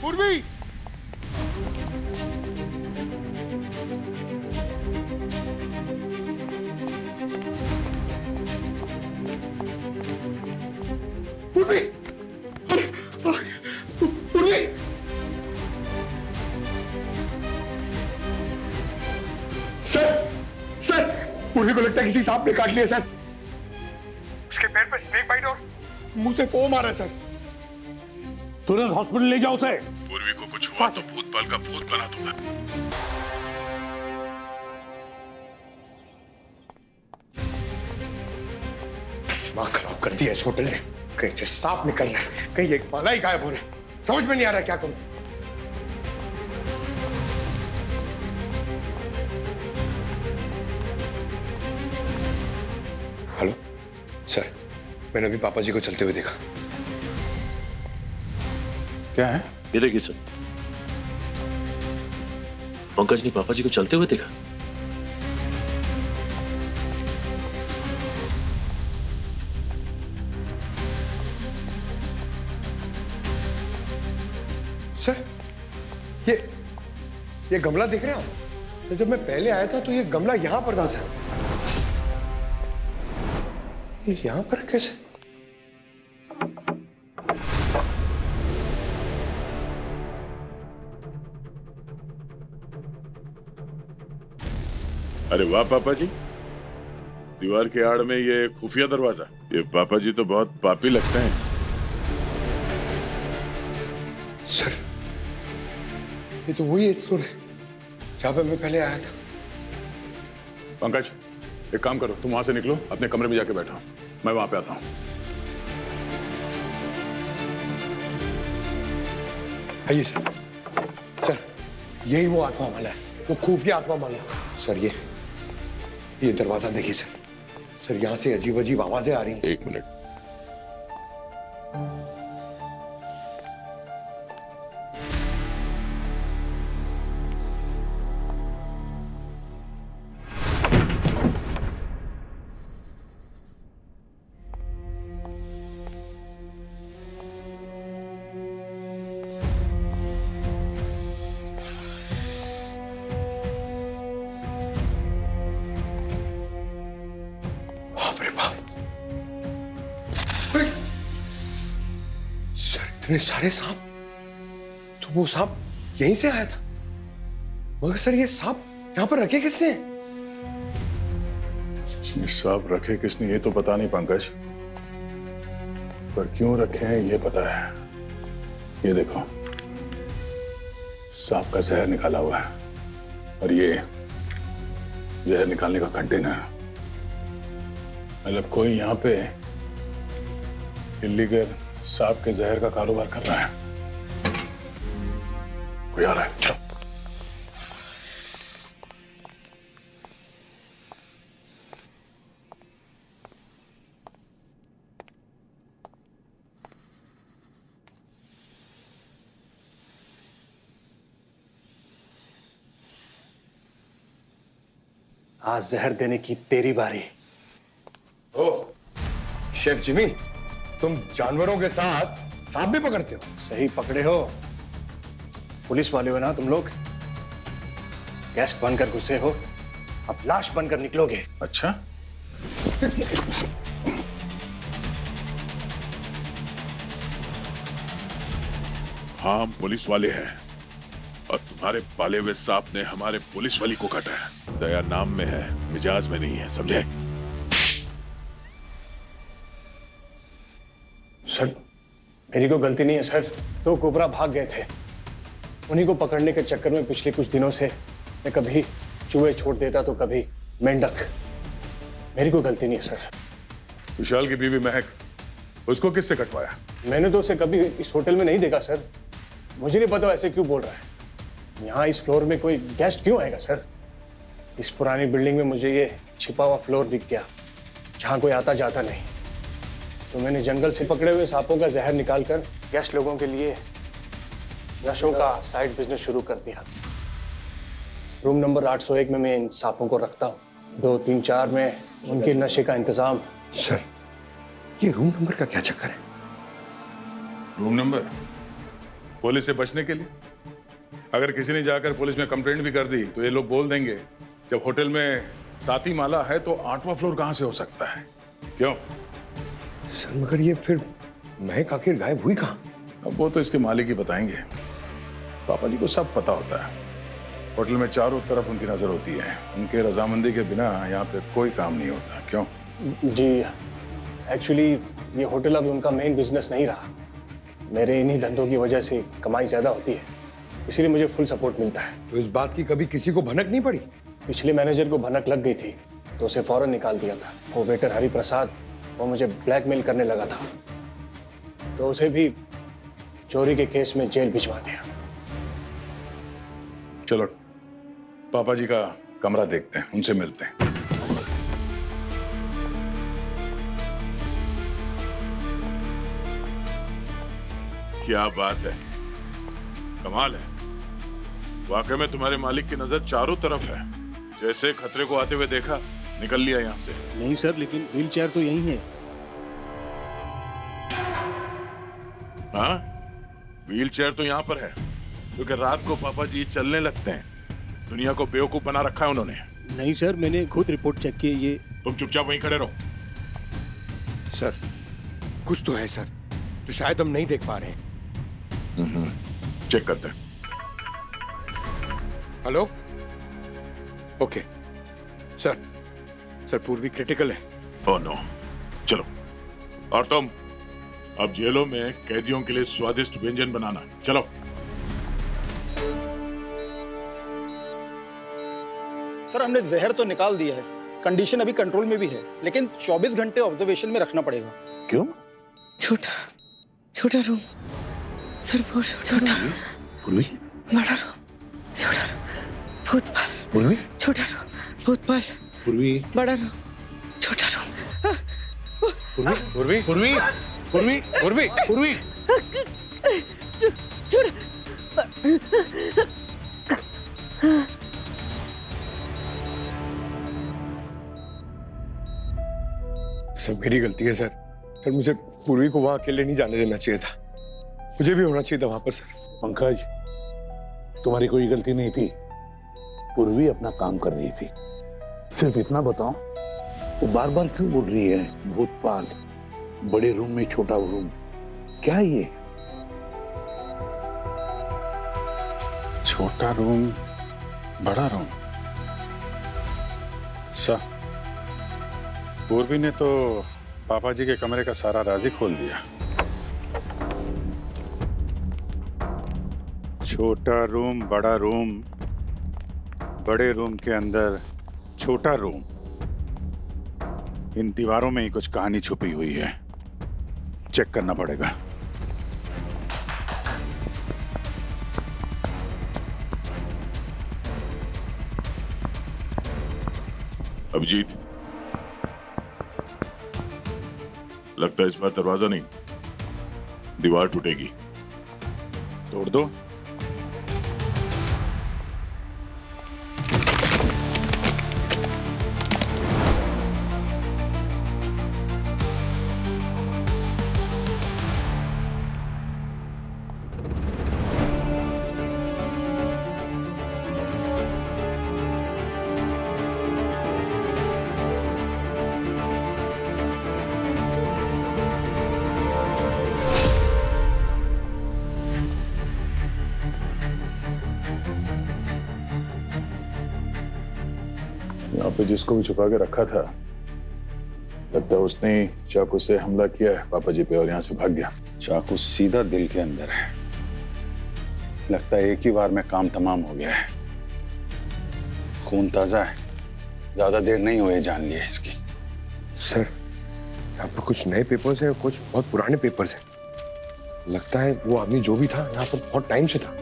पूर्वी, पूर्वी, पूर्वी, सर, पूर्वी को लगता है किसी सांप ने काट लिया सर। उसके पैर पे स्नेक बाइट और मुंह से फोम आ रहा है सर। तुरंत हॉस्पिटल ले जाओ उसे। पूर्वी को कुछ हुआ तो भूतपाल का भूत बना दूंगा। दिमाग खराब कर दिया इस होटल ने। कहीं से सांप निकल रहा है, कहीं एक बाला ही गायब हो रहा है। समझ में नहीं आ रहा क्या करूं। हेलो सर, मैंने अभी पापा जी को चलते हुए देखा। क्या है? ये देखिए सर, पंकज ने पापा जी को चलते हुए देखा। सर, ये गमला दिख रहा है? तो जब मैं पहले आया था तो ये गमला यहां पर था सर। ये यहां पर कैसे? अरे वाह पापा जी, दीवार के आड़ में ये खुफिया दरवाजा, ये पापा जी तो बहुत पापी लगते हैं। सर, ये तो वही एक फ्लोर है जहां पे मैं पहले आया था। पंकज, एक काम करो, तुम वहां से निकलो, अपने कमरे में जाके बैठो, मैं वहां पे आता हूं। आइए सर। सर, यही वो आत्मा माला है, वो खुफिया आत्मा माला। सर, ये दरवाजा देखिए सर। सर, यहां से अजीब अजीब आवाजें आ रही हैं। एक मिनट। इतने सारे सांप, तो वो सांप यहीं से आया था। मगर सर, ये सांप यहां पर रखे किसने? ये सांप रखे किसने ये तो पता नहीं पंकज, पर क्यों रखे हैं ये पता है। ये देखो, सांप का जहर निकाला हुआ है, और ये जहर निकालने का कंटेनर। मतलब कोई यहाँ पे इल्लीगल सांप के जहर का कारोबार कर रहा है। कोई आ रहा है, चलो। आज जहर देने की तेरी बारी। ओ, शेफ जिमी, तुम जानवरों के साथ सांप भी पकड़ते हो? सही पकड़े हो। पुलिस वाले हो ना तुम लोग? गेस्ट बनकर घुसे हो, अब लाश बनकर निकलोगे। अच्छा, हाँ, हम पुलिस वाले हैं, और तुम्हारे पाले हुए सांप ने हमारे पुलिस वाली को काटा है। दया नाम में है, मिजाज में नहीं है, समझे? सर, मेरी कोई गलती नहीं है सर। तो कोबरा भाग गए थे, उन्हीं को पकड़ने के चक्कर में पिछले कुछ दिनों से मैं कभी चूहे छोड़ देता तो कभी मेंढक। मेरी कोई गलती नहीं है सर। विशाल की बीवी महक, उसको किससे कटवाया? मैंने तो उसे कभी इस होटल में नहीं देखा सर। मुझे नहीं पता ऐसे क्यों बोल रहा है। यहाँ इस फ्लोर में कोई गेस्ट क्यों आएगा सर? इस पुरानी बिल्डिंग में मुझे ये छिपा हुआ फ्लोर दिख गया जहाँ कोई आता जाता नहीं, तो मैंने जंगल से पकड़े हुए सांपों का जहर निकालकर गेस्ट लोगों के लिए नशों का साइड बिजनेस शुरू कर दिया। रूम नंबर 801 में मैं इन सांपों को रखता हूँ। 2, 3, 4 में उनके नशे का इंतजाम। सर, ये रूम नंबर का क्या चक्कर है? रूम नंबर पुलिस से बचने के लिए। अगर किसी ने जाकर पुलिस में कंप्लेंट भी कर दी तो ये लोग बोल देंगे जब होटल में 7ही माला है तो 8वां फ्लोर कहां से हो सकता है? क्यों सर, मगर ये फिर महक आखिर गायब हुई कहां? अब वो तो इसके मालिक ही बताएंगे। पापा जी को सब पता होता है। होटल में चारों तरफ उनकी नजर होती है। उनके रजामंदी के बिना यहाँ पे कोई काम नहीं होता। क्यों? जी, एक्चुअली ये होटल अब उनका मेन बिजनेस नहीं रहा। मेरे इन्हीं धंधों की वजह से कमाई ज्यादा होती है, इसीलिए मुझे फुल सपोर्ट मिलता है। तो इस बात की कभी किसी को भनक नहीं पड़ी? पिछले मैनेजर को भनक लग गई थी तो उसे फौरन निकाल दिया था। वो वेटर हरि प्रसाद, वो मुझे ब्लैकमेल करने लगा था, तो उसे भी चोरी के केस में जेल भिजवा दिया। चलो पापा जी का कमरा देखते हैं, उनसे मिलते हैं। क्या बात है, कमाल है। वाकई में तुम्हारे मालिक की नजर चारों तरफ है। जैसे खतरे को आते हुए देखा, निकल लिया यहाँ से। नहीं सर, लेकिन व्हील चेयर तो यही है। हाँ, व्हील चेयर तो यहाँ पर है, क्योंकि रात को पापा जी चलने लगते हैं। दुनिया को बेवकूफ बना रखा है उन्होंने। नहीं सर, मैंने खुद रिपोर्ट चेक की। ये तुम चुपचाप वहीं खड़े रहो। सर, कुछ तो है सर, तो शायद हम नहीं देख पा रहे हैं। चेक करते हैं। Hello, okay, sir Purvi critical है। ओह नो, चलो। और तुम अब जेलों में कैदियों के लिए स्वादिष्ट व्यंजन बनाना, चलो। सर हमने जहर तो निकाल दिया है, कंडीशन अभी कंट्रोल में भी है, लेकिन 24 घंटे ऑब्जर्वेशन में रखना पड़ेगा। क्यों? छोटा रूम सर, वो छोटा पूर्वी, बड़ा रूम, छोटा रूम, भूतपाल, पूर्वी, छोटा रूम, भूतपाल, पूर्वी, बड़ा रूम, छोटा रूम, पूर्वी, पूर्वी, पूर्वी, पूर्वी, पूर्वी, सब मेरी गलती है सर। मुझे पूर्वी को वहां अकेले नहीं जाने देना चाहिए था, मुझे भी होना चाहिए था वहां पर सर। पंकज, तुम्हारी कोई गलती नहीं थी, पूर्वी अपना काम कर रही थी। सिर्फ इतना बताओ, वो बार बार क्यों बोल रही है भूतपाल, बड़े रूम में छोटा रूम? क्या है ये? छोटा रूम बड़ा रूम? सर, पूर्वी ने तो पापा जी के कमरे का सारा राज ही खोल दिया। छोटा रूम, बड़ा रूम, बड़े रूम के अंदर छोटा रूम, इन दीवारों में ही कुछ कहानी छुपी हुई है, चेक करना पड़ेगा। अभिजीत, लगता है इस बार दरवाजा नहीं, दीवार टूटेगी। तोड़ दो। यहाँ पे जिसको भी छुपा के रखा था, लगता है उसने चाकू से हमला किया है पापा जी पे और यहाँ से भाग गया। चाकू सीधा दिल के अंदर है, लगता है एक ही बार में काम तमाम हो गया है। खून ताजा है, ज्यादा देर नहीं हुई जान लिया इसकी। सर, यहाँ पर कुछ नए पेपर्स हैं, कुछ बहुत पुराने पेपर्स हैं। लगता है वो आदमी जो भी था यहाँ पर बहुत टाइम से था।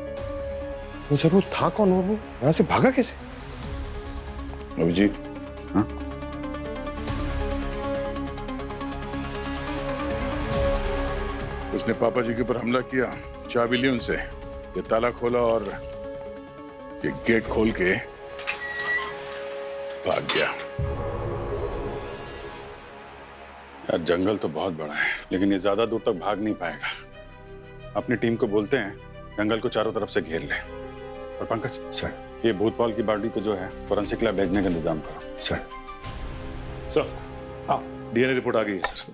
वो सर, वो था कौन और वो यहाँ से भागा कैसे? अभिजीत, हाँ? उसने पापा जी के ऊपर हमला किया, चाबी ली उनसे, ये ताला खोला और ये गेट खोल के भाग गया। यार जंगल तो बहुत बड़ा है, लेकिन ये ज्यादा दूर तक भाग नहीं पाएगा। अपनी टीम को बोलते हैं जंगल को चारों तरफ से घेर ले। और पंकज सर, ये भूतपाल की बॉडी को जो है फोरेंसिक लैब भेजने का इंतजाम करो। सर, हाँ, डीएनए रिपोर्ट आ गई है सर।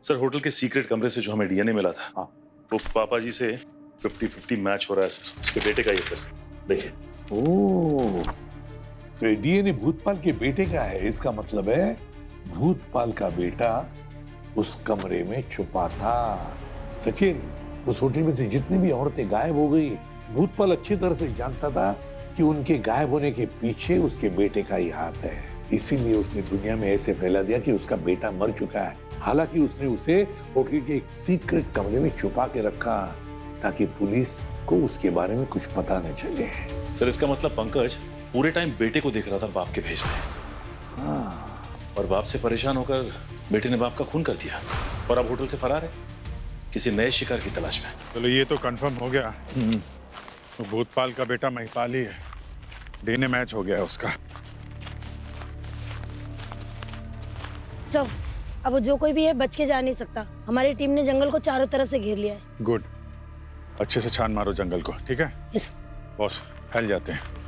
सर, होटल के सीक्रेट कमरे से जो हमें डीएनए मिला था, हाँ, वो पापा जी से 50-50 मैच हो रहा है सर। उसके बेटे का ये सर, देखिए। ओह, तो ये डीएनए भूतपाल के बेटे का है। इसका मतलब है भूतपाल का बेटा उस कमरे में छुपा था। सचिन, उस होटल में से जितनी भी औरतें गायब हो गई, भूतपाल अच्छी तरह से जानता था कि उनके गायब होने के पीछे उसके बेटे का ही हाथ है। इसीलिए उसने दुनिया में ऐसे फैला दिया कि उसका बेटा मर चुका है। हालांकि उसने उसे होटल के एक सीक्रेट कमरे में छुपा के रखा ताकि पुलिस को उसके बारे में कुछ पता न चले। सर, इसका मतलब पंकज पूरे टाइम बेटे को देख रहा था बाप के भेष में। हाँ। और बाप से परेशान होकर बेटे ने बाप का खून कर दिया और अब होटल से फरार है, किसी नए शिकार की तलाश में। चलो, ये तो कंफर्म हो गया, तो भूतपाल का बेटा महिपाल ही है। डीएनए मैच हो गया है उसका। सर, अब जो कोई भी है बच के जा नहीं सकता। हमारी टीम ने जंगल को चारों तरफ से घेर लिया है। गुड, अच्छे से छान मारो जंगल को, ठीक है? यस बॉस, फैल जाते हैं।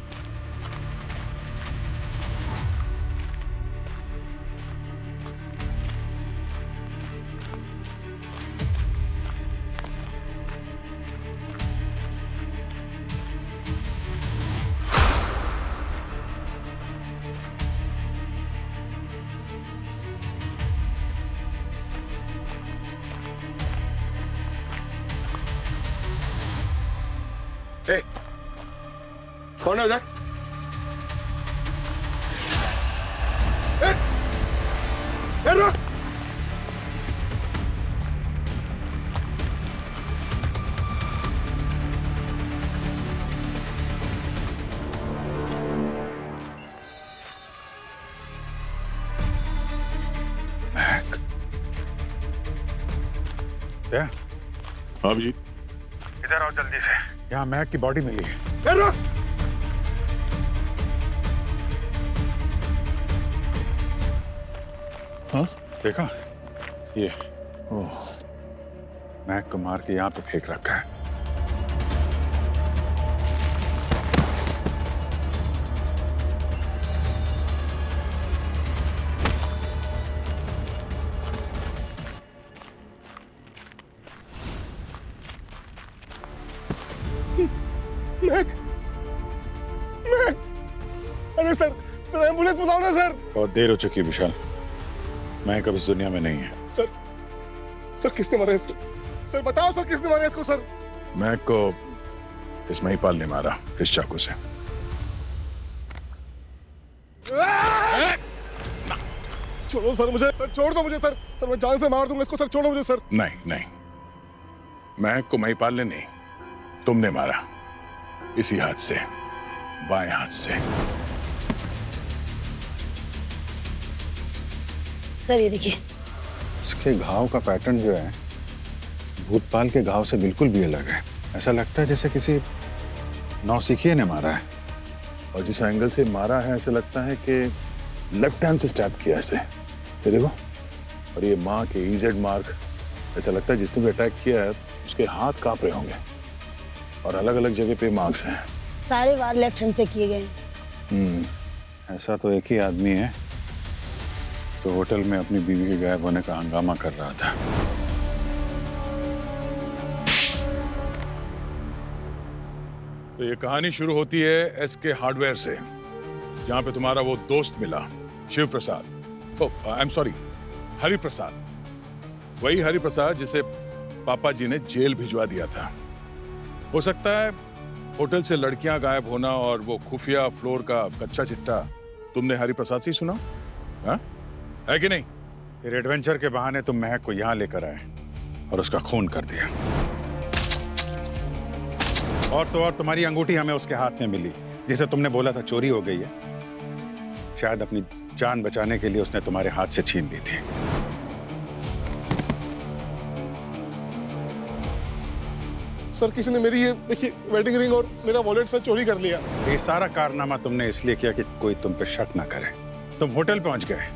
ए, कौन है उधर? ए, रुक! महक। क्या? हाँ जी। इधर आओ जल्दी से। यहाँ महक की बॉडी मिली है। ए, रुक! हाँ? देखा? ये। ओह। महक को मार के यहाँ पे फेंक रखा है। अरे सर, सर एम्बुलेंस बुलाओ ना सर। बहुत देर हो चुकी है विशाल। महक अब इस दुनिया में नहीं है। सर किसने मारा इसको? सर बताओ सर, किसने मारा इसको सर? महक को इस महिपाल ने मारा, इस चाकू से। छोड़ो सर मुझे, सर छोड़ दो मुझे सर। सर मैं जान से मार दूंगा इसको, सर छोड़ो मुझे सर। नहीं, महक को महिपाल ने नहीं, तुमने मारा। इसी हाथ से, बाएं हाथ से। सर ये देखिए। इसके घाव का पैटर्न जो है भूतपाल के घाव से बिल्कुल भी अलग है। ऐसा लगता है जैसे किसी नौसिखिए ने मारा है। और जिस एंगल से मारा है ऐसा लगता है कि लेफ्ट हैंड से स्टैब किया ऐसे। ये देखो। और ये माँ के ईजेड मार्क, ऐसा लगता है जिसने भी अटैक किया है उसके हाथ कांप रहे होंगे। और अलग अलग जगह पे मार्क्स हैं। सारे वार लेफ्ट हैंड से किए गए। ऐसा तो एक ही आदमी है जो होटल में अपनी बीवी के गायब होने का हंगामा कर रहा था। तो ये कहानी शुरू होती है एसके हार्डवेयर से, जहां पे तुम्हारा वो दोस्त मिला, शिव प्रसाद। I am sorry, Hari Prasad. वही हरि प्रसाद जिसे पापा जी ने जेल भिजवा दिया था। हो सकता है होटल से लड़कियां गायब होना और वो खुफिया फ्लोर का कच्चा चिट्टा तुमने हरि प्रसाद से ही सुना, हा? है कि नहीं? फिर एडवेंचर के बहाने तुम महक को यहाँ लेकर आए और उसका खून कर दिया। और तो और तुम्हारी अंगूठी हमें उसके हाथ में मिली, जिसे तुमने बोला था चोरी हो गई है। शायद अपनी जान बचाने के लिए उसने तुम्हारे हाथ से छीन ली थी। सर किसी ने मेरी ये देखिए वेडिंग रिंग और मेरा वॉलेट से चोरी कर लिया। ये सारा कारनामा तुमने इसलिए किया कि कोई तुम पे शक ना करे। तुम होटल पहुंच गए,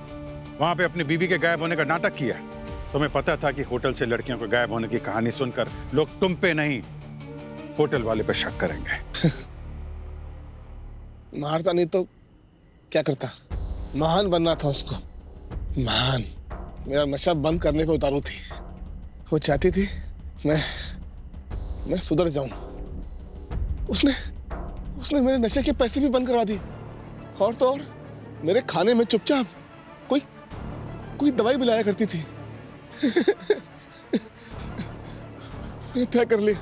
वहां पे अपनी बीवी के गायब होने का नाटक किया। तुम्हें पता था कि होटल से लड़कियों को गायब होने की कहानी सुनकर लोग तुम पे नहीं, होटल वाले पे शक करेंगे। मारता नहीं तो क्या करता? महान बनना था उसको, महान। मेरा नशा बंद करने को उतारू थी। वो चाहती थी मैं सुधर जाऊं। उसने मेरे नशे के पैसे भी बंद करवा दी। और तो और मेरे खाने में चुपचाप कोई दवाई मिलाया करती थी। मैंने तय कर लिया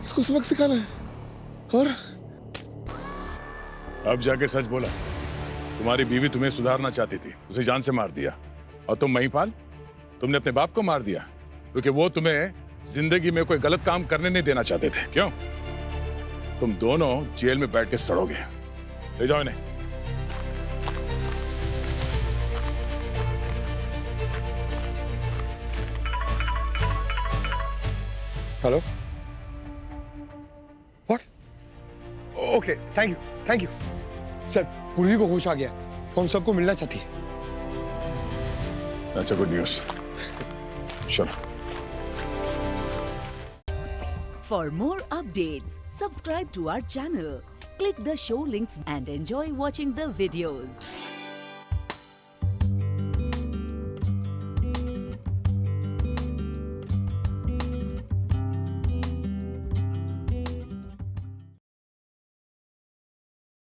इसको सबक सिखाना है। और अब जाके सच बोला, तुम्हारी बीवी तुम्हें सुधारना चाहती थी, उसे जान से मार दिया। और तुम महिपाल, तुमने अपने बाप को मार दिया क्योंकि वो तुम्हें जिंदगी में कोई गलत काम करने नहीं देना चाहते थे। क्यों? तुम दोनों जेल में बैठ के सड़ोगे। ले जाओ इन्हें। Hello, what? Okay, thank you sir. पूर्वी को होश आ गया, हम सबको मिलना चाहती है। That's a good news. Sure. For more updates, subscribe to our channel, click the show links and enjoy watching the videos.